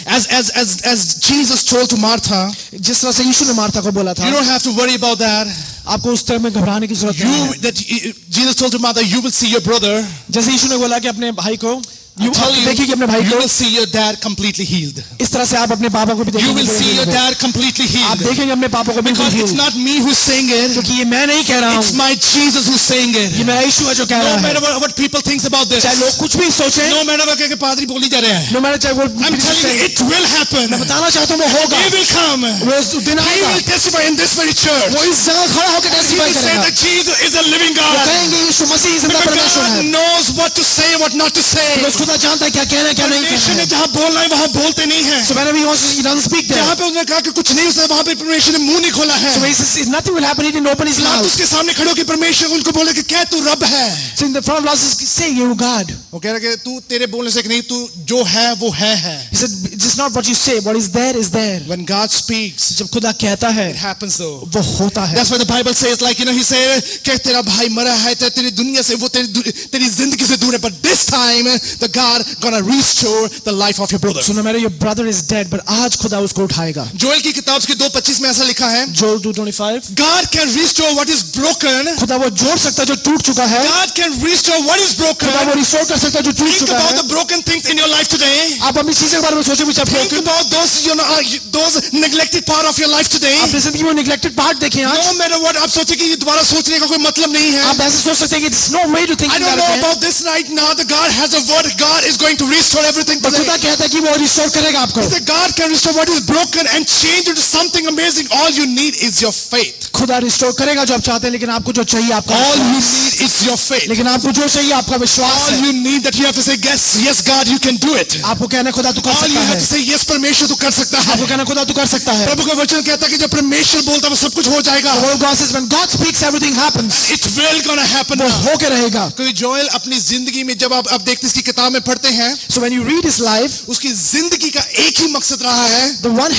as Jesus told to Martha, जिस तरह से यीशु ने मार्था को बोला था, you don't have to worry about that. आपको उस तरह में घबराने की जरूरत नहीं है. Jesus told to Martha, you will see your brother. जैसे यीशु ने बोला कि अपने भाई को I tell you, देखिए कि अपने भाई you को will see your dad completely healed. इस तरह से आप अपने पापा को भी You will see your देखेंगे, dad completely आप healed. देखेंगे अपने पापा को भी Because it's healed। not me who's saying it. क्योंकि ये मैं नहीं कह रहा It's हूँ, my Jesus who's saying it. ये मेरा यीशु है जो कह No रहा है। matter what people thinks about this. चाहे लोग कुछ भी सोचें, No matter what के पादरी बोली जा रहे हैं. no matter चाहे वो I'm telling you, it will happen. मैं बताना चाहता हूँ वो होगा, He will come. वो उस दिन He आएगा, will testify in this very church. वो इस जगह खड़ा होकर He टेस्टिफाई will say करेगा, that Jesus is a living वो God. कहेंगे यीशु मसीह जिंदा Because परमेश्वर God है, knows what to say, what not to say. Because खुदा जानता है क्या कहना है क्या नहीं कहना परमेश्वर ने है। जहाँ बोलना है वहाँ बोलते नहीं है। So whenever he wants to, he doesn't speak there. जहाँ पे उसने कहा कि कुछ नहीं उसने वहाँ पे परमेश्वर ने मुंह नहीं खोला है। So he says nothing will happen, he didn't open his लात mouth. उसके सामने खड़े होकर परमेश्वर उनको बोले कि क्या तू रब है। So in the front of Lazarus, say you're God. वो कह रहा कि तू तेरे बोलने से नहीं, तू जो है वो है। He said it's just not what you say, what is there is there. When God speaks, जब खुदा कहता है it happens though. वो होता है। That's why the Bible says, like, he said कि तेरा भाई मरा है, तेरी दुनिया से वो तेरी जिंदगी से दूर है, but this time the God gonna restore the life of your brother. So no matter your brother is dead, but आज खुदा उसको उठाएगा। जोएल की किताब के 2:25 में ऐसा लिखा है, Joel 2:25, God can restore what is broken. खुदा वो जोड़ सकता है जो टूट चुका है, God can restore what is broken. खुदा वो रिस्टोर कर सकता है जो टूट Think चुका about है। the broken things in your life today. आप अपनी चीजों के बारे में सोचें, which are Think broken। about those neglected part of your life today. अपनी जिंदगी में neglected part देखें आज। No matter what, आप सोचे कि ये दोबारा सोचने का कोई मतलब नहीं है. आप ऐसे सोच सकते हैं कि it's no way to think I about don't know it। about this right now. The God has a word. God is going to restore everything पर today. खुदा कहता है कि वो रिस्टोर करेगा आपको। The God can restore what is broken and change it to something amazing. All you need is your faith. खुदा restore करेगा जो आप चाहते हैं, लेकिन आपको जो चाहिए आपका All you विश्वास। need is your faith. लेकिन आपको जो चाहिए आपका विश्वास All है। you need that you have to say yes, yes, God, you can do it. आपको कहना खुदा तू कर All you सकता have है। to say yes, परमेश्वर तू कर सकता है. आपको कहना खुदा तू कर सकता है। प्रभु का वचन कहता है कि जब परमेश्वर बोलता है वो सब कुछ हो जाएगा. The word of God says when God speaks everything happens। It will gonna happen वो now. होके रहेगा। क्योंकि जोएल अपनी जिंदगी में जब आप देखते इसकी किताब में पढ़ते हैं, So when you read his life, उसकी जिंदगी का एक ही मकसद रहा है, the one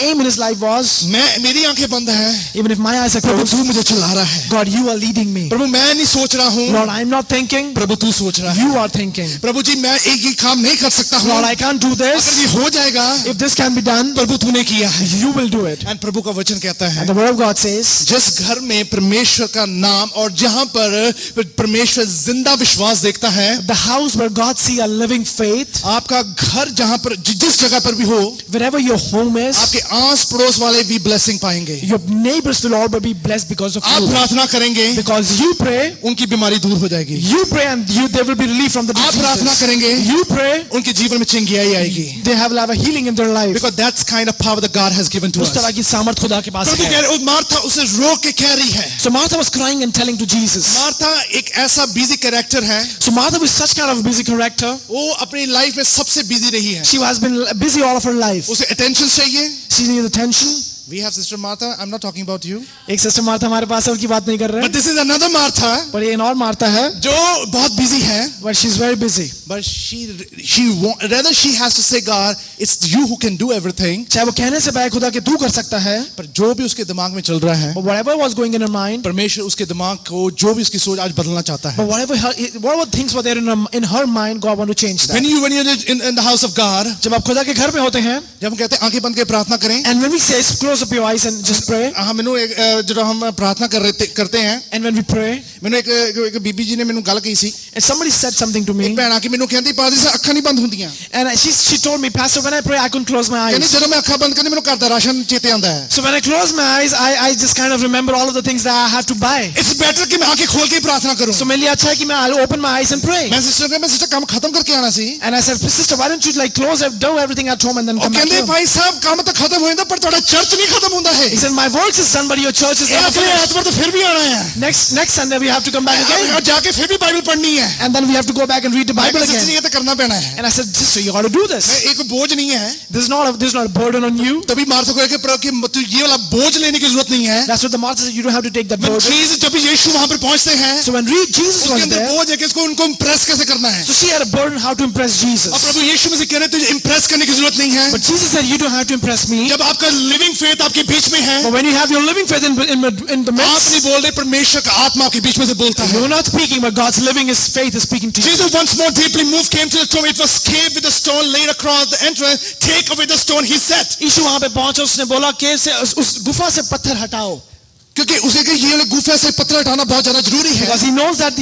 aim in his life was, मेरी आंखें बंद हैं, even if my eyes are Prabhu closed, तू मुझे चला रहा है. God you are leading me। प्रभु मैं नहीं सोच रहा हूँ, Lord I'm not thinking, प्रभु तू सोच रहा है. you are thinking। प्रभु जी मैं एक ही काम नहीं कर सकता हूँ. Lord I can't do अगर this, ये हो जाएगा, if this can be done, प्रभु तूने किया है. you will do it। And प्रभु का वचन कहता है, And the word of God says, जिस घर में परमेश्वर का नाम और जहां पर परमेश्वर जिंदा विश्वास देखता है, the house where God see a living faith, आपका घर जहां पर जिस जगह पर भी हो, wherever your home is, आपके आस पड़ोस वाले भी ब्लेसिंग पाएंगे. your neighbors will all be blessed because of आप you। प्रार्थना करेंगे, Because you pray, उनकी बीमारी दूर हो जाएगी. you pray and they will be relieved from the आप प्रार्थना diseases। करेंगे, You pray, उनके जीवन में चिंगाई आएगी. they will have a healing in their life। Because that's kind of power that God has given to उस us. तरह की सामर्थ खुदा के पास प्रभु कह है। रहे मार्था उसे रो के कह रही है. So Martha was crying and telling to Jesus। Martha एक ऐसा बिजी कैरेक्टर है, So Martha was such kind of a busy character। वो अपनी लाइफ में सबसे बिजी रही है. She has been busy all of her life। उसे अटेंशन चाहिए. She needs attention। We have sister Martha. I'm not talking about you. एक sister Martha हमारे पास है, उनकी बात नहीं कर रहे But हैं, this is another Martha पर ये और मार्था है, जो बहुत बिजी है. but she's very busy। But rather she has to say, God, it's you who can do everything. चाहे वो कहने से पहले खुदा के तू कर सकता है, पर जो भी उसके दिमाग में चल रहा है, but whatever was going in her mind, परमेश्वर उसके दिमाग को जो भी उसकी सोच आज बदलना चाहता है. but whatever things were there in her mind, God want to change that। When you're in the house of God, जब आप खुदा के घर में होते हैं, जब हम कहते हैं आंखें बंद करके प्रार्थना करें, and when we say close up your eyes and just pray, जो हम प्रार्थना करते हैं, and when we pray, मैंने एक बीबी जी ने मैंने गल कही सी. and somebody said something to एक me, भैन आके मैंने कहती पादरी साहब अखां नहीं बंद ਹੁੰਦੀਆਂ. and she told me, Pastor, when I pray I couldn't close my कहनी eyes। ਜਦੋਂ ਮੈਂ ਅੱਖਾਂ ਬੰਦ ਕਰਨੀ ਮੈਨੂੰ ਘਰ ਦਾ ਰਾਸ਼ਨ ਚੇਤੇ ਆਉਂਦਾ ਹੈ. So when I close my eyes, I just kind of remember all of the things that I have to buy। It's better कि मैं आंखें खोल के ही प्रार्थना करूं. So मेरे लिए अच्छा है कि I'll open my eyes and pray। मैं सिस्टर काम खत्म करके आना सी. And I said, sister, why don't you do everything at home and then और come back कहंदे home? भाई साहब काम तो खत्म हो ਜਾਂਦਾ पर ਤੁਹਾਡਾ ਚਰਚ ਨਹੀਂ ਖਤਮ ਹੁੰਦਾ ਹੈ. He said, my works is done, but your church is not अगले finished। एतवार तो फिर भी आना है. Next Sunday we have to come back again, और जाके फिर भी बाइबल पढ़नी है. and then we have to go back and read the Bible sister again। ये तो करना पैना है. And I said, sister, you got to do this। एक बोझ नहीं है. This is not a burden on you। तभी मार्था को कहे कि प्रभु कि ये वाला बोझ लेने की जरूरत नहीं है. That's what the Martha said, you don't have to take that burden। जब यीशु वहां पर पहुंचते हैं, So when Jesus उसके was अंदर there, बोझ है कि इसको उनको इम्प्रेस कैसे करना है. so she had a burden how to impress और Jesus। प्रभु यीशु में से कह रहे तुझे इम्प्रेस करने की जरूरत नहीं है. But Jesus said, you don't have to impress me। जब आपका लिविंग फेथ आपके बीच में है, But when you have your living faith in the आप midst, नहीं बोल रहे, परमेश्वर का आत्मा आपके बीच में से बोलता है. you're not speaking, but God's living his faith is speaking to you। Jesus once more deeply moved came to the tomb. It was caved with a stone laid across the entrance. Take away the stone, he said. यीशु वहां पे पहुंचा, उसने बोला केव से उस गुफा से पत्थर हटाओ। क्योंकि उसे कि ये गुफा से पत्थर हटाना बहुत ज्यादा जरूरी है, because he knows that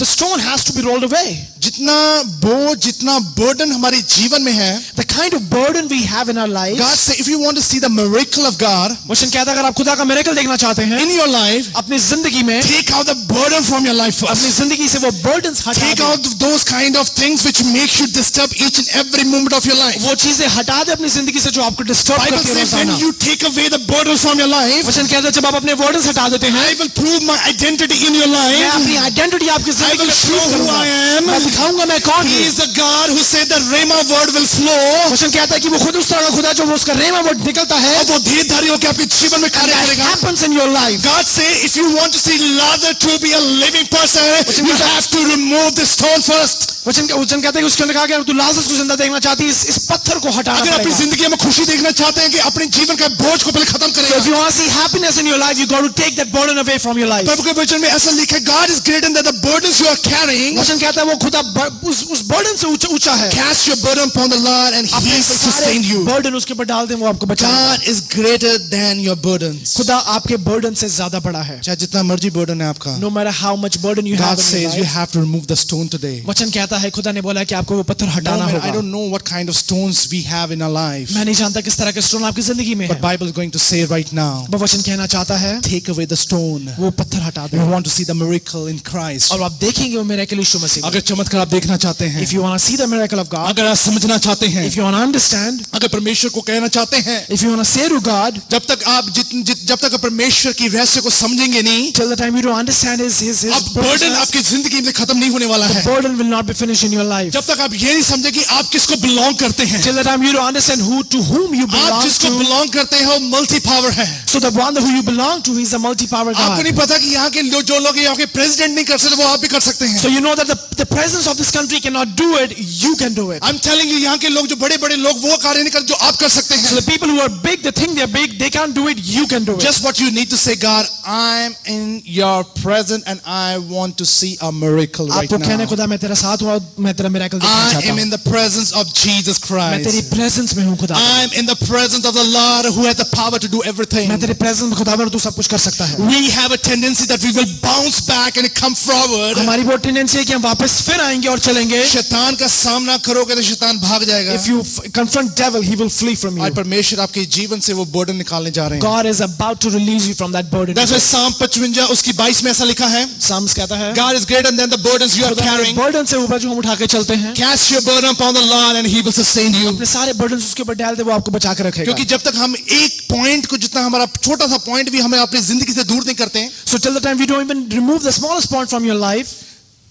the stone has to be rolled away. जितना बोझ, जितना बर्डन हमारे जीवन में है, The kind of burden we have in our lives. God say if you want to see the miracle of God वचन कहता है अगर आप खुदा का मिरेकल देखना चाहते हैं in your life, अपनी जिंदगी में, take out the burden from your life अपनी first. जिंदगी से वो burdens हटा Take they, out those kind of things which make you disturb each and every moment of your life. वो चीजें हटा दे अपनी जिंदगी से जो आपको डिस्टर्ब Bible करती है says when रोजाना. you take away the burden from your life, वचन कहता है जब आप अपने burdens हटा देते हैं, I will prove my identity in your मैं life. अपनी आइडेंटिटी आपकी I जिंदगी will में show prove who करूंगा. I am. मैं दिखाऊंगा मैं कौन He हूँ. is the God who said the Rhema word will flow. वचन कहता है कि वो खुद उस तरह का खुदा जो वो उसका रेमा वर्ड निकलता है, और वो धीरधारी होकर आपके जीवन में कार्य that करेगा. happens in your life. God say if you want to see Lazarus to be a living person, you have to remove the stone first. वचन कहता है कि उसके अंदर कहा गया तू लाजरस को जिंदा देखना चाहती है, इस पत्थर को हटाना अगर अपनी पड़ेगा. जिंदगी में खुशी देखना चाहते हैं कि अपने जीवन का बोझ को पहले खत्म So if करेगा. you want to see happiness in your life, you got to take that burden away from your life. प्रभु के वचन में ऐसा लिखा है God is greater than the burdens you are carrying. वचन कहता है वो खुदा उस burden से ऊंचा है. Cast your burden upon the Lord and He अपने will sustain you. burden उसके ऊपर डाल दें, वो आपको बचाएगा. God is greater than your burdens. खुदा आपके burden से ज्यादा बड़ा है. चाहे जितना मर्जी burden है आपका, No matter how much burden you have God in your says you life, have to remove the stone today. वचन कहता है खुदा ने बोला है कि आपको वो पत्थर हटाना I होगा. don't know what kind of stones we have in our life, मैं नहीं जानता किस तरह के स्टोन आपकी जिंदगी में but है, Bible is going to say right now, पर वचन कहना चाहता है take away the stone. वो पत्थर हटा दे. You want to see the miracle in Christ. और आप देखेंगे वो मिरेकल यीशु मसीह. अगर चमत्कार आप देखना चाहते हैं, If you want to see the miracle of God, अगर आप समझना चाहते हैं, if you want to understand, अगर परमेश्वर को कहना चाहते हैं, if you want to say to God, जब तक आप जब तक परमेश्वर की रहस्य को समझेंगे नहीं, till the time you don't understand his अब burden purposes, आपकी जिंदगी में खत्म नहीं होने वाला the है. burden will not be finished in your life. जब तक आप ये नहीं समझे कि आप किसको बिलोंग करते हैं, Till the time you don't understand to whom you आप belong जिसको to. बिलोंग करते हैं वो मल्टी पावर है. So the one who you belong to, he's a multi-power आपको God. नहीं पता कि यहाँ के जो लोग यहाँ के प्रेसिडेंट नहीं कर सकते वो आप भी कर सकते हैं. So you know that the presence of this country cannot do it, you can do it. I'm telling you, यहाँ के लोग जो बड़े बड़े लोग वो कार्य नहीं कर जो आप कर सकते So हैं. the people who are big, they think they're big, they can't do it, you can do it. Just what you need to say, God, I'm in your presence and I want to see a miracle right आपको कहने now. खुदा मैं तेरा साथ हूँ और मैं तेरा मिरेकल देखना I चाहता am हूँ. in the presence of Jesus मैं तेरी Christ. presence में हूँ खुदा. I'm in the presence of the Lord who has the power to do everything. मैं तेरी presence में खुदा, तू सब कुछ कर सकता है. We have a tendency that we will bounce back and come forward. हमारी वो टेंडेंसी है कि हम वापस फिर आएंगे और चलेंगे. शैतान का सामना करोगे तो शैतान भाग जाएगा. If you confront devil, he will flee from you. आज परमेश्वर आपके जीवन से वो बर्डन निकालने जा रहे हैं. God is about to release you from that burden. That's why Psalm 55 उसकी 22 में ऐसा लिखा है. Psalms कहता है God is greater than the burdens you are carrying. burden से ऊपर जो हम उठा के चलते हैं, Cast your burden upon the Lord and He will sustain you. अपने सारे burdens उसके ऊपर डाल दे, वो आपको बचा के रखेगा. क्योंकि जब तक हम एक पॉइंट को, जितना हमारा छोटा सा पॉइंट भी हमें अपनी जिंदगी से दूर नहीं करते हैं, So till the time we don't even remove the smallest point from your life,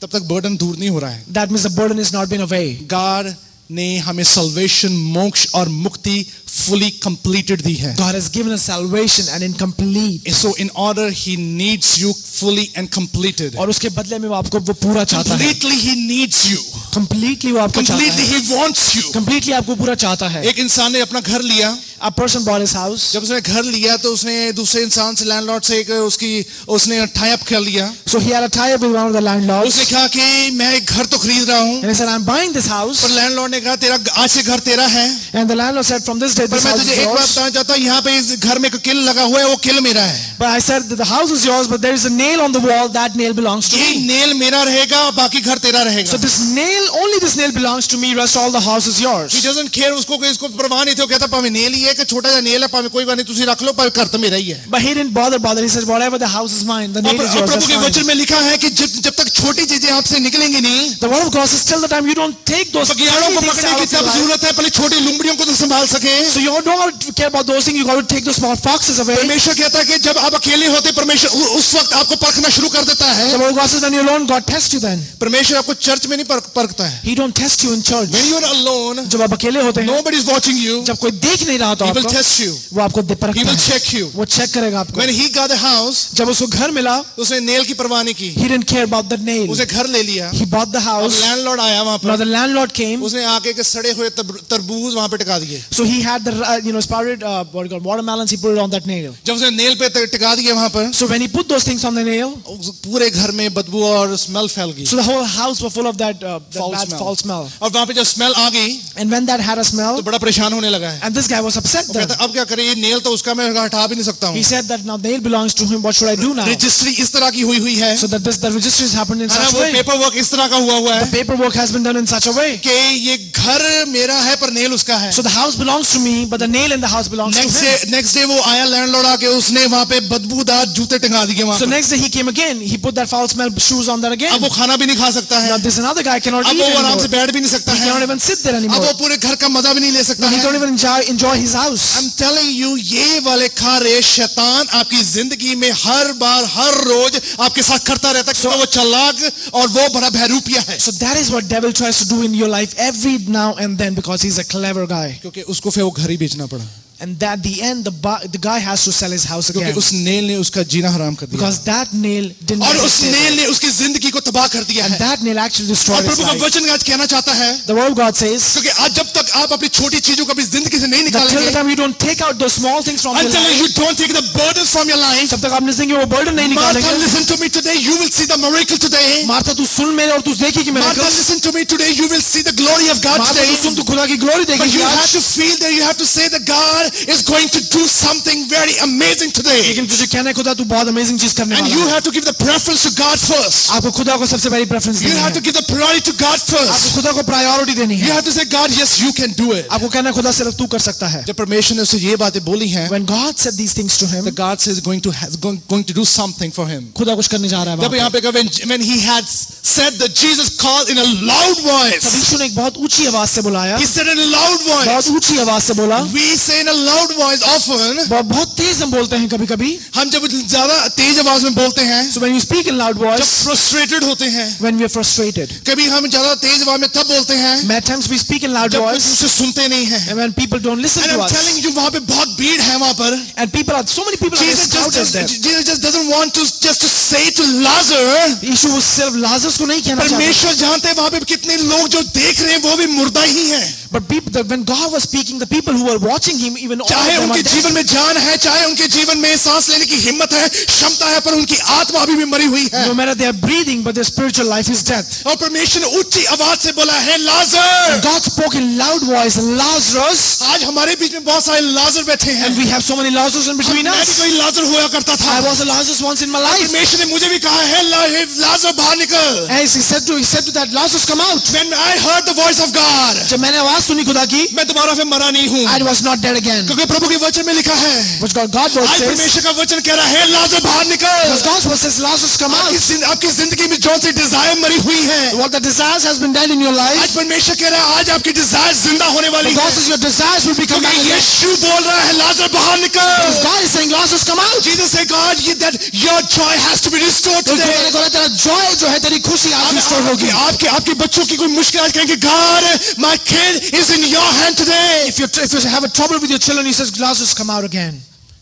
तब तक बर्डन दूर नहीं हो रहा है. that means the burden is not been away. God ने हमें salvation, मोक्ष और मुक्ति fully completed दी है. God has given us salvation and incomplete. So in order He needs you fully and completed. और उसके बदले में वो आपको वो पूरा चाहता है. Completely He needs you. Completely वो आपको चाहता Completely है. He wants you. Completely आपको पूरा चाहता है. एक इंसान ने अपना घर लिया. A person bought his house. जब उसने घर लिया तो उसने दूसरे इंसान से, लैंडलॉर्ड से उसने टाई अप कर लिया. So he had a tie-up with one of the landlords. उसने कहा कि मैं एक घर तो खरीद रहा हूँ, And he said, I'm buying this house. पर लैंडलॉर्ड ने कहा तेरा आज से घर तेरा है, And the landlord said, from this day पर this मैं house तुझे is एक बात yours. बताना चाहता हूँ, यहाँ पे इस घर में एक किल लगा हुआ है, वो किल मेरा है. But I said that the house is yours, but there is a nail on the wall. That nail belongs to ये me. नेल मेरा रहेगा और बाकी घर तेरा रहेगा. So this nail, only this nail belongs to me. Rest all the house is yours. He doesn't care, उसको कोई इसको परवाह नहीं थी. वो कहता पावे नेल ही है कि छोटा सा नेल है, पावे कोई बात नहीं, तुसी रख लो, पर घर तो मेरा ही है. But he didn't bother. He said, whatever the house is mine, the nail is yours. प्रभु के That's वचन fine. में लिखा है कि जब तक छोटी चीजें आपसे निकलेंगी नहीं, The word of God says, till the time you don't take those बगियाड़ों tiny को things पकड़ने out की of your तब life. जरूरत है, पहले छोटी लुम्बड़ियों को तो संभाल सके. So you don't have to care about those things. You got to take those small foxes away. परमेश्वर कहता है कि जब आप अकेले होते, परमेश्वर उस वक्त आपको परखना शुरू कर देता है. The word of God says, when you're alone, God tests you then. परमेश्वर आपको चर्च में नहीं परखता है. He don't test you in church. When you are alone, जब आप अकेले होते हैं, nobody is watching you. जब कोई देख नहीं रहा तो He will आपको, test you. वो आपको He परखता will है. check you. वो चेक करेगा आपको. When he got the house, जब उसको घर मिला, उसने नेल की परवाह नहीं की. he didn't care about the nail. उसने घर ले लिया. He bought the अब house. लैंडलॉर्ड आया वहां Now पर. the landlord came. उसने आके के सड़े हुए तरबूज वहां पे टिका दिए. So he had the sprouted what do you call watermelons. He put it on that nail. जब उसने नेल पे टिका दिए वहां पर, So when he put those things on the nail, पूरे घर में बदबू और स्मेल फैल गई, so the whole house was full of that Foul bad smell. foul smell. और वहां पे जब स्मेल आ गई And when that had a तो smell, बड़ा परेशान होने लगा है। and this guy was upset वो then. कहता अब क्या करें, ये नेल तो उसका, मैं हटा भी नहीं सकता हूँ। He said that now nail belongs to him. What should I do now? Registry इस तरह की हुई है, So that the registry has happened in such a वो way. पेपर वर्क इस तरह का हुआ The है paperwork has been done in such a way. कि ये घर मेरा है पर नेल उसका है। So the house belongs to me, but the nail in the house belongs to him. Next day वो आया लैंडलॉर्ड आके, उसने वहां पे बदबूदार जूते टंगा दिए वहां So पर। next day he came again. He put that foul smell shoes on there again. अब वो खाना भी नहीं खा सकता है, Now this another guy cannot अब eat वो anymore. आराम से बैठ भी नहीं सकता He है, cannot even sit there अब anymore. वो पूरे घर का मजा भी नहीं ले सकता He है। can't even enjoy his house. I'm telling you, ये वाले कार्य शैतान आपकी जिंदगी में हर बार हर रोज आपके साथ करता रहता है, क्योंकि वो चालाक और वो बड़ा बहरूपिया है। So that is what devil tries to do in your life every now and then, because he's a clever guy. क्योंकि उसको फिर वो घर ही बेचना पड़ा, And at the end, the guy has to sell his house क्योंकि again, उस nail ने उसका जीना हराम कर दिया, because that nail didn't. और let उस him stay नेल there. ने उसकी जिंदगी को तबाह कर दिया And है। that nail actually और destroyed his प्रभु का life. वचन आज कहना चाहता है, The word of God says क्योंकि आज जब तक आप अपनी छोटी चीजों को अपनी जिंदगी से नहीं that till the निकालेंगे, time you don't take out those small things from your until life, you don't take the burdens from your life, तब तक आप अपनी जिंदगी में वो burden नहीं Martha, निकालेंगे. listen to me today, you will see the miracle today. Martha तू सुन मेरे और तू देखेगी मेरे Martha, को. listen to me today, you will see the glory of God Martha today. तू सुन तू खुदा की glory But देखेगी you have आज. to feel that, you have to say that God is going to do something very amazing today. लेकिन तुझे कहना है खुदा तू बहुत अमेजिंग चीज करने And वाला you है. have to give the preference to God first. आपको खुदा को सबसे पहली प्रेफरेंस You देनी have to है. give the priority to God आपको first. खुदा को प्रायोरिटी देनी You है. have to say, God, yes, you can do it. आपको कहना है खुदा सिर्फ तू कर सकता है. जब परमेश्वर ने उसे ये बातें बोली हैं, When God said these things to him, that God says going to do something for him. खुदा कुछ करने जा रहा है जब वहाँ यहाँ पे. पे when he had said that Jesus called in a loud तब voice, यीशु ने एक बहुत ऊंची आवाज से बुलाया. he said in a loud voice. बहुत ऊंची आवाज से बोला. We say in a loud voice often. बहुत तेज हम बोलते हैं कभी कभी. हम जब ज्यादा तेज आवाज में बोलते हैं, So when we speak in loud जब voice, फ्रस्ट्रेटेड होते हैं, when we are frustrated, कभी हम ज्यादा तेज आवाज में तब बोलते हैं many times we speak in loud जब कोई voice, उसे सुनते नहीं है। and when people don't listen And to I'm us, telling you, वहाँ पे बहुत भीड़ है वहाँ पर। and people are so many people are crowded there. Jesus just doesn't want to just to say to Lazarus, यीशु सिर्फ लाजरस को नहीं कहना चाहता. परमेश्वर जानते हैं वहाँ पे कितने लोग जो देख रहे हैं वो भी मुर्दा ही हैं। But people, when God was speaking, the people who were watching him, even all of चाहे them are उनके dead. जीवन में जान है, चाहे उनके जीवन में सांस लेने की हिम्मत है, क्षमता है, पर उनकी आत्मा अभी भी मरी हुई है। No matter they are breathing, but their spiritual life is death. और परमेश्वर ने ऊंची आवाज से बोला है, लाजर। And God spoke in loud voice, Lazarus, आज हमारे बीच में बहुत सारे लाजर बैठे हैं। and we have so many Lazarus in between मैं भी us. कोई लाजर हुआ करता था। I was a Lazarus once in my life. परमेश्वर ने मुझे भी कहा है, लाजर बाहर निकल। As he said to that Lazarus, come out. When I heard the voice of God, जब मैंने आवाज सुनी खुदा की, मैं दोबारा फिर मरा नहीं हूँ, I was not dead again. क्योंकि प्रभु के वचन में लिखा है, But God word आज says, परमेश्वर का वचन कह रहा है, लाजर बाहर निकल। because God's word says, Lazarus, come out. आपकी जिंदगी में जो सी डिजायर मरी हुई है, What the desires has been dead in your आज life, परमेश्वर कह रहा है, आज आपकी डिजायर जिंदा होने वाली God है। says your desires will become back क्योंकि again. यीशु बोल रहा है, लाजर बाहर निकल। Because God is saying, Lazarus, come out. Jesus said, God, that your joy has to be restored तो today। खुदा ने कहा, तेरा joy जो है, तेरी खुशी आज restore होगी. आपके बच्चों की कोई मुश्किल आज कहेंगे, God, my kid is in your hand today। If you have a trouble with your children, he says, Lazarus, come out again.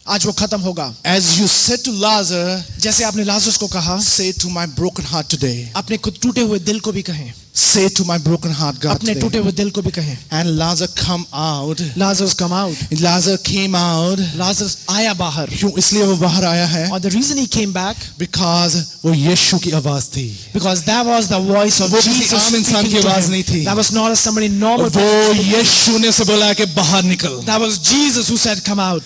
आज वो खत्म होगा. As you said to Lazarus, जैसे आपने लाजरस को कहा, say to my broken heart today. अपने खुद टूटे हुए दिल को भी कहें. Say to my broken heart, God, अपने टूटे today. हुए दिल को भी कहें. And Lazarus come out. Lazarus come out. Lazarus came out. Lazarus आया बाहर. क्यों इसलिए वो बाहर आया है? And the reason he came back, Because वो यीशु की आवाज थी। because that was the voice of वो किसी Jesus आम इंसान speaking की to आवाज him. नहीं थी। That was not somebody normal. वो यीशु ने उसे बोला कि बाहर निकल। That was Jesus who said, come out.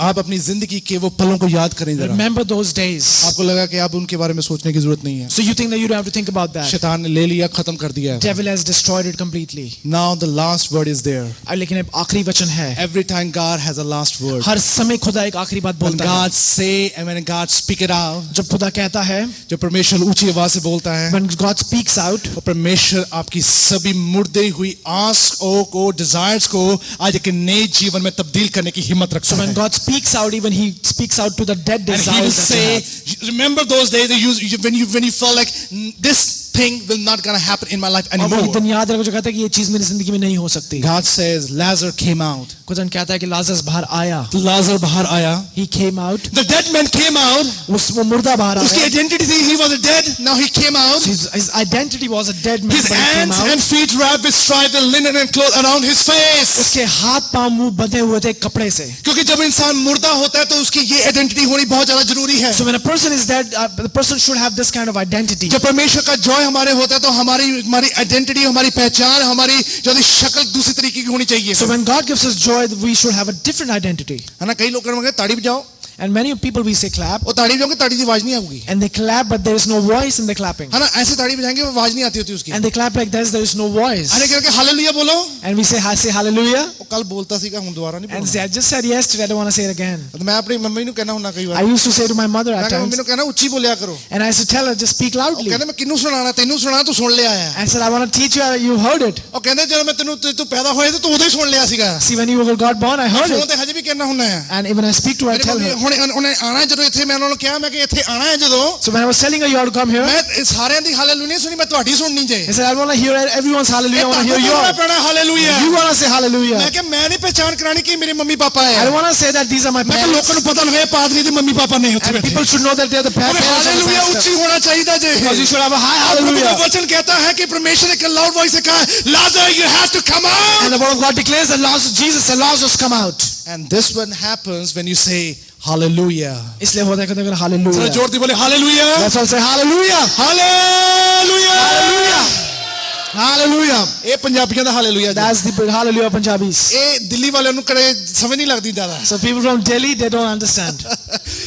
आप अपनी जिंदगी के वो पलों को याद करें जरा। Remember those days. आपको लगा कि आप उनके बारे में सोचने की जरूरत नहीं है। So you think that you don't have to think about that. शैतान ने ले लिया, खत्म कर दिया। Devil has destroyed it completely. Now the last word is there. लेकिन अब आखिरी वचन है. Every time God has a last word. हर समय खुदा एक आखिरी बात When बोलता है. God say and when God speak it out, जब खुदा कहता है, जब परमेश्वर ऊंची आवाज से बोलता है, when God speaks out, और परमेश्वर आपकी सभी मुर्दे हुई आंसों को, डिजायर्स को आज एक नए जीवन में तब्दील करने की हिम्मत रखता so when है। God speaks out, even He speaks out to the dead And He will desires that you say, have. remember those days that when you felt like this thing will not gonna happen in my life और वो anymore. दिन याद रखो जो कहता है कि ये चीज मेरी जिंदगी में नहीं हो सकती। God says Lazarus came out. खुदा कहता है कि लाजरस बाहर आया। Lazarus बाहर आया. He came out. The dead man came out. वो मुर्दा बाहर उसकी आया। identity थी he was dead. Now he came out. His identity was a dead man. His but he came hands out. and feet wrapped with stripes and linen and cloth around his face. उसके हाथ पांव मुंह बंधे हुए थे कपड़े से। क्योंकि जब इंसान मुर्दा होता है तो उसकी ये आइडेंटिटी होनी बहुत ज्यादा जरूरी है। So when a person is dead, the person should have this kind of identity. जब परमेश्वर का जॉय हमारे होता है तो हमारी आइडेंटिटी, हमारी पहचान, हमारी जो शक्ल दूसरी तरीके की होनी चाहिए। So when God gives us joy, we should have a different identity. है ना, कई लोग कहते हैं ताड़ी बजाओ, And many people we say clap, वो ताड़ी बजाओगे ताड़ी की आवाज नहीं आऊगी, and they clap, but there is no voice in the clapping. है ना, ऐसे ताड़ी बजाएंगे वो आवाज नहीं आती होती उसकी। And they clap like this, there is no voice. अरे कहते हालेलुया बोलो, And we say hallelujah. वो कल बोलता सीगा हूं दोबारा नहीं And बोलना। say, I just said yesterday, I don't want to say it again. तो मैं अपनी मम्मी को कहना हुना कई I bar, used to say to my mother मैं at कहा times, मम्मी को कहना उच्ची बोलिया करो। and I used to tell her, just speak वो loudly. कहते मैं किन्नू सुनाना, तेनू सुनाना तू सुन लिया है। I said, I want to teach you, you heard it. और कहते जब मैं तू पैदा होए तो तू उदे ही सुन लिया सीगा। See, when you got born, I heard phone it. ते हजे भी कहना हुना है। And when I speak to her, I मेरी tell मम्मी her. हुणे उन्हें आना है, जदों इत्थे मैं उन्होंने कहा मैं कि इत्थे आना है जदों, So when I was telling her you have to come here, मैं सारिਆਂ ਦੀ ਹਾਲੇਲੂਇਆ ਨਹੀਂ ਸੁਣੀ, मैं ਤੁਹਾਡੀ ਸੁਣਨੀ ਜੇ। I said, I want to hear everyone's hallelujah, I want to hear yours. ਪੈਣਾ hallelujah. You want to say hallelujah. मैं कि मैं नहीं पहचान करानी कि मेरे मम्मी पापा है। I don't want to say that these are my मैं कि parents. लोगों को पता लगे पादरी ਦੇ ਮੰਮੀ ਪਾਪਾ ਨਹੀਂ ਉੱਥੇ And बैठे। people should know that they are the parents. Hallelujah ऊंची होना चाहिए जे। Because you should have a high प्रभु का hallelujah. वचन कहता है कि परमेश्वर ने एक लाउड वॉइस से कहा, लाजर you have to come out. And the word of God declares that Jesus said, Lazarus come out. And this one happens when you say hallelujah. इसलिए होता है कि जरा hallelujah. जोर से बोले hallelujah. Let's all say hallelujah. Hallelujah. Hallelujah. ਇਹ ਪੰਜਾਬੀਆਂ ਦਾ ਹਾਲੇਲੂਇਆ ਜੀ। That's the hallelujah of Punjabis. ਇਹ ਦਿੱਲੀ ਵਾਲਿਆਂ ਨੂੰ ਕਦੇ ਸਮਝ ਨਹੀਂ ਲੱਗਦੀ ਜ਼ਿਆਦਾ। So people from Delhi, they don't understand.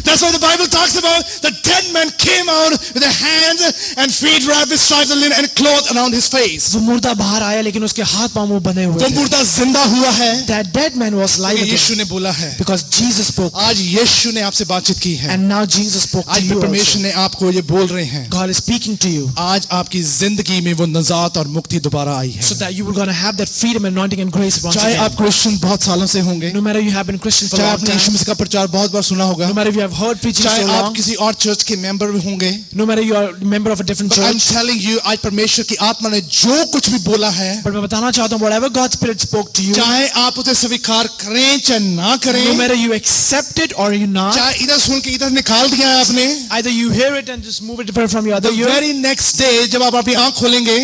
That's what the Bible talks about. The dead man came out with their hands and feet wrapped with stripes and linen and cloth around his face. वो मुर्दा बाहर आया लेकिन उसके हाथ पांव मुंह बंधे हुए वो थे. मुर्दा जिंदा हुआ है। That dead man was alive क्योंकि again यीशु ने बोला है। because Jesus spoke. आज यीशु ने आपसे बातचीत की है। And now Jesus spoke to आज you परमेश्वर also. ने आपको ये बोल रहे हैं। God is speaking to you आज आपकी जिंदगी में वो नजात और मुक्ति दोबारा आई है। so that you were going to have that freedom, anointing and grace once चाहे again. आप क्रिश्चियन बहुत सालों से होंगे, No matter you have been Christian for a चाहे long आपने यीशु time, मसीह का प्रचार बहुत बार सुना होगा, no matter if you have heard preaching चाहे so आप long, किसी और चर्च के मेंबर भी होंगे, no matter you are a member of a different but I'm church, telling you आज परमेश्वर की आत्मा ने जो कुछ भी बोला है, but मैं बताना चाहता हूँ whatever God's Spirit spoke to you, चाहे आप उसे स्वीकार करें चाहे ना no करें, matter you accept it or you not, चाहे इधर सुन के इधर निकाल दिया है आपने, either you hear it and just move it from your other the ear, very next day जब आप अपनी आंख खोलेंगे,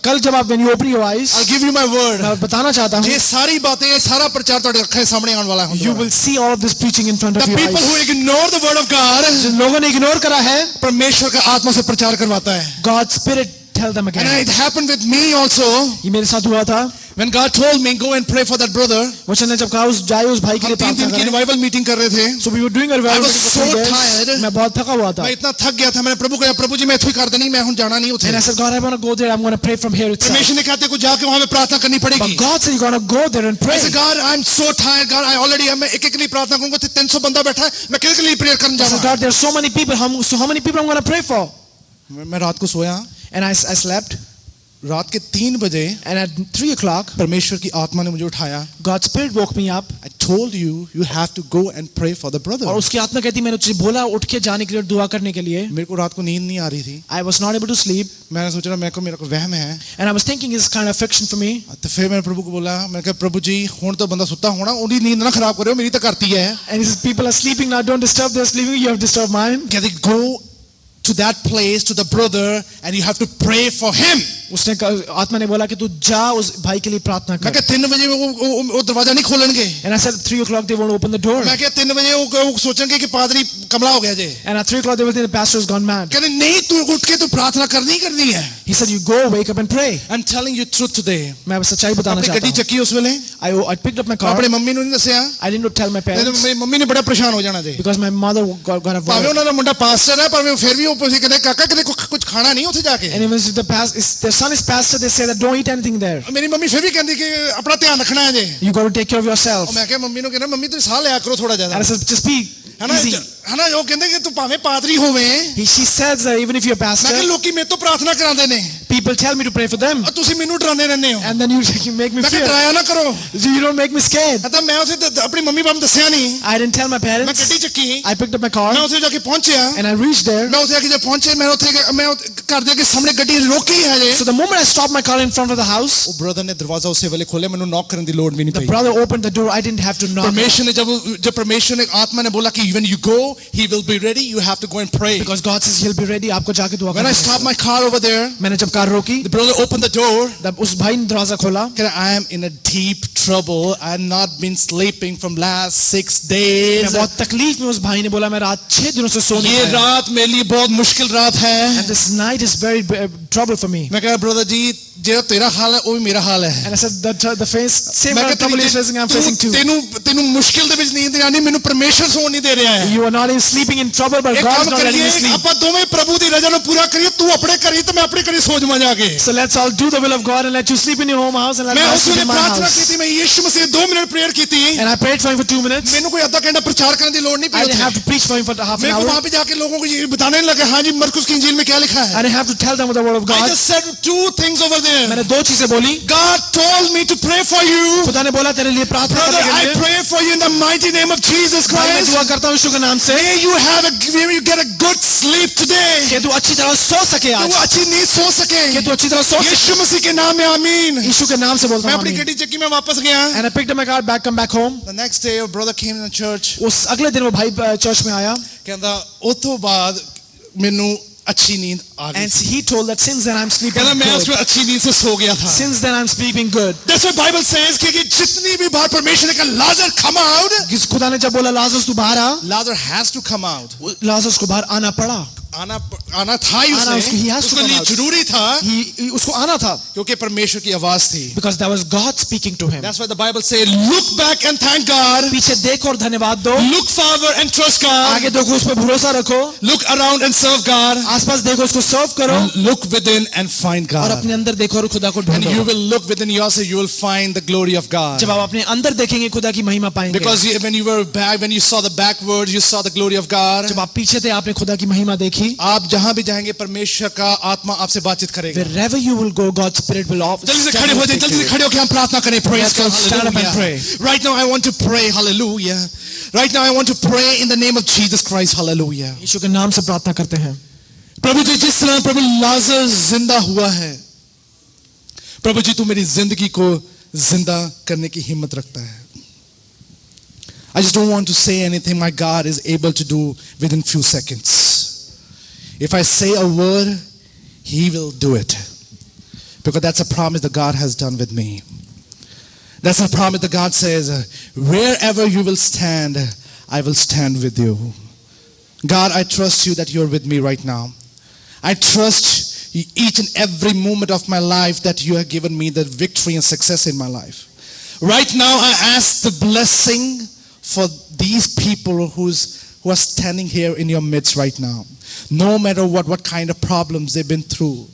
कल जब आप when you open your eyes, I'll give you my word, मैं बताना चाहता हूँ, ये सारी बातें, ये सारा प्रचार ਤੁਹਾਡੇ ਅੱਖਾਂ ਦੇ ਸਾਹਮਣੇ ਆਉਣ ਵਾਲਾ है। you will see all of this preaching in front of The your people who eyes. ignore the word of God, जिन लोगों ने इग्नोर करा है, परमेश्वर का आत्मा से प्रचार करवाता है। God's Spirit tell them And again. it happened with me also. ये मेरे साथ हुआ था. When God told me go and pray for that brother, वचन ने जब कहा उस जाए उस भाई के हम लिए 3 प्रार्थना दिन की करें. रिवाइवल मीटिंग कर रहे थे। So we were doing a I revival. was so tired. मैं बहुत थका हुआ था. मैं इतना थक गया था, मैंने प्रभु को कहा प्रभु जी मैं इत्थों ही कर देनी, मैं हुन जाना नहीं उठे। And I said, God, I want to go there. I'm going to pray from here itself. परमेश्वर ने कहा तेरे को जाके वहां पे प्रार्थना करनी But पड़ेगी। God said you're going to go there and pray. I said God I'm so tired, God I already मैं एक-एक के लिए प्रार्थना करूंगा, 300 बंदा बैठा है, मैं किसके लिए प्रेयर करने I said, जाऊंगा। God, there are so many people. So how many people I'm going to pray for? मैं रात को सोया, And I slept. रात के 3 बजे And at 3 o'clock, परमेश्वर की आत्मा ने मुझे उठाया। God's Spirit woke me up. I told you you have to go and pray for the brother। और उसकी आत्मा कहती मैंने तुझे बोला उठ के जाने के लिए दुआ करने के लिए. मेरे को रात को नींद नहीं आ रही थी। I was not able to sleep. मैंने सोचा मेरे को वहम है। And I was thinking it's kind of fiction for me. तो फिर मैंने प्रभु को बोला, मैंने कहा प्रभु जी हुन तो बंदा सुता होना, उनकी नींद ना खराब करो, मेरी तो करती है। And he says, people are sleeping now, don't disturb their sleeping, you have disturbed mine. कहते go to that place to the brother and you have to pray for him। उसने आत्मा ने बोला कि तू जा उस भाई के लिए प्रार्थना मैं कर. कहा 3 बजे वो दरवाजा नहीं खोलेंगे। And I said 3 o'clock they won't open the door. मैं कहा 3 बजे वो सोचेंगे कि पादरी कमला हो गया जे। And at 3 o'clock they will think the pastor has gone mad. कहते नहीं तू उठ के तू प्रार्थना करनी है। He said you go wake up and pray. I'm telling you truth today। मैं सच्चाई बताना अपनी चाहता गड्डी हूँ. चक्की उस वेले I picked up my car. अपने मम्मी ने नहीं दसिया, I didn't tell my नहीं तो parents मेरी मम्मी ने बड़ा परेशान हो जाना जे। because my mother got a Bhave worried. उन्होंने मुंडा पास्टर है पर फिर भी वो कहते काका कहते कुछ खाना नहीं उठे जाके। And even if their son is pastor, they say that don't eat anything there. मेरी मम्मी फिर भी कहती कि अपना ध्यान रखना है जे। You got to take care of yourself. और मैं कहा मम्मी ने कहना मम्मी तू साह लिया करो थोड़ा ज्यादा। And I said just be है ना easy. है ना वो कहते कि तू भावे पादरी होवे, She says that even if you're a मैं pastor, कहा लोकी मेरे तो प्रार्थना करांदे ने। people people tell me to pray for them, और ਤੁਸੀਂ ਮੈਨੂੰ ਡਰਾਉਂਦੇ ਰਹਿੰਦੇ ਹੋ। and then you make me ਮੈਂ ਕਿਹਾ fear. ਡਰਾਇਆ ਨਾ ਕਰੋ। You don't make me scared. ਤਾਂ ਮੈਂ ਉਸੇ ਆਪਣੀ ਮੰਮੀ ਪਾਪਾ ਨੂੰ ਦੱਸਿਆ ਨਹੀਂ। I didn't tell my ਮੈਂ parents. ਗੱਡੀ ਚੱਕੀ, I picked up my car ਮੈਂ ਉੱਥੇ ਜਾ ਕੇ ਪਹੁੰਚਿਆ। and I reached there. ਮੈਂ ਉੱਥੇ ਆ ਕੇ ਜਦ ਪਹੁੰਚੇ ਮੈਂ ਘਰ ਦੇ ਅੱਗੇ ਸਾਹਮਣੇ ਗੱਡੀ ਰੋਕੀ ਹੈ ਜੇ। So the moment I stopped my car in front of the house, ਉਹ ਬ੍ਰਦਰ ਨੇ ਦਰਵਾਜ਼ਾ ਉਸੇ ਵੇਲੇ ਖੋਲਿਆ, ਮੈਨੂੰ ਨੌਕ ਕਰਨ ਦੀ ਲੋੜ ਵੀ ਨਹੀਂ the ਪਈ। brother opened the door. I didn't have to knock. परमेश्वर ने जब परमेश्वर ने आत्मा ने बोला कि when you go he will be ready, you have to go and pray. Because God says He'll be ready. आपको जाके दुआ When I करना stopped my car over there, है। मैंने जब कार रोकी, the brother opened the door. उस भाई ने दरवाजा खोला। I am in a deep trouble. I have not been sleeping from last 6 मैं days. बहुत तकलीफ में, उस भाई ने बोला मैं रात 6 दिनों से सो नहीं ये पाया। रात मेरे लिए बहुत मुश्किल रात है। And this night is very trouble for me. मैं कहा ब्रदर जी जो तेरा हाल है वो भी मेरा हाल है। And I said the same मैं kind of trouble he's facing, I'm facing too. तेनू मुश्किल ਦੇ ਵਿੱਚ ਨੀਂਦ ਨਹੀਂ ਆਣੀ, ਮੈਨੂੰ ਪਰਮੇਸ਼ਰ ਸੌਣ ਨਹੀਂ ਦੇ ਰਿਹਾ ਹੈ। You are not even sleeping in trouble, but एक God is काम not letting you करिए, sleep. ਆਪਾਂ ਦੋਵੇਂ ਪ੍ਰਭੂ ਦੀ ਰਜ਼ਾ ਨੂੰ ਪੂਰਾ ਕਰੀਏ, ਤੂੰ ਆਪਣੇ ਘਰੀ ਤੇ ਮੈਂ ਆਪਣੇ ਘਰੀ ਸੌ ਜਾਵਾਂ ਜਾ ਕੇ। So let's all do the will of God and let you sleep in your home house and let मैं God उस sleep ਵੇਲੇ in my प्रार्थना house. ਕੀਤੀ, मैं यीशु मसीह 2 मिनट प्रेयर ਕੀਤੀ। And I prayed for him for 2 minutes. ਮੈਨੂੰ ਕੋਈ ਅੱਧਾ ਘੰਟਾ प्रचार करने की लोड़ नहीं I didn't have पड़ी। to preach for him for half an मेरे को hour. वहां पे जाके लोगों को ये बताने लगा, हाँ जी मरकुस की इंजील में क्या लिखा है। I didn't have to tell them the word of I God. just said 2 things over there. मैंने 2 चीजें बोली। God told me to pray for you. खुदा ने बोला तेरे लिए प्रार्थना Brother, करने के I लिए। pray for you in the mighty name of Jesus भाई मैं Christ. दुआ करता हूँ यीशु के नाम से May you get a good sleep today. कि तू अच्छी तरह सो सके कि आज, वो अच्छी नींद सो सके। कि तू अच्छी तरह सो सके। यीशु मसीह के नाम में आमीन। यीशु के नाम से बोलता मैं हूँ अपनी आमीन। गड्डी चक्की में वापस गया। And I picked up my car come back home. The next day, a brother came in the church. उस अगले दिन वो भाई चर्च में आया कहता उस तो बाद ਮੈਨੂੰ अच्छी नींद आ गई। and he told that since then I'm sleeping कहता मैं good. उसमें अच्छी नींद से सो गया था। Since then I'm sleeping good. That's what Bible says कि जितनी भी बार परमेश्वर ने कहा लाजर come out, खुदा ने जब बोला लाजरस तू बाहर आ, Lazarus has to come out. Lazarus को बाहर आना पड़ा। आना था ही आना उसको, he has to उसके come लिए out. जरूरी था उसको आना था क्योंकि परमेश्वर की आवाज थी। because that was God speaking to him. That's why the Bible says look back and thank God. पीछे देखो और धन्यवाद दो, Look forward and trust God. आगे देखो उस पर भरोसा रखो, Look around and serve God. आसपास देखो उसको सर्व करो, Look within and find और God. अपने अंदर देखो और खुदा को And you ढूंढो। will look within yourself, you will find the glory of God. जब आप अपने अंदर देखेंगे खुदा की महिमा पाएंगे। Because when you were back, when you saw the backwards, you saw the glory of God. जब आप पीछे थे आपने खुदा की महिमा देखी। आप जहां भी जाएंगे परमेश्वर का आत्मा आपसे बातचीत करेगा। Wherever you will go, God's Spirit will often जल्दी से खड़े हो जाए, जल्दी से खड़े होकर हम प्रार्थना करें। Praise Let's all God. stand up and Hallelujah. pray. Right now I want to pray. Hallelujah. Right now I want to pray in the name of Jesus Christ. Hallelujah. यीशु के नाम से प्रार्थना करते हैं। प्रभु जी जिस तरह प्रभु लाजर जिंदा हुआ है, प्रभु जी तू मेरी जिंदगी को जिंदा करने की हिम्मत रखता है। I just don't want to say anything my God is able to do within few seconds. If I say a word, He will do it. Because that's a promise that God has done with me. That's a promise that God says, wherever you will stand, I will stand with you. God, I trust you that you're with me right now. I trust each and every moment of my life that you have given me the victory and success in my life. Right now, I ask the blessing for these people who are standing here in your midst right now. No matter what kind of problems they've been through,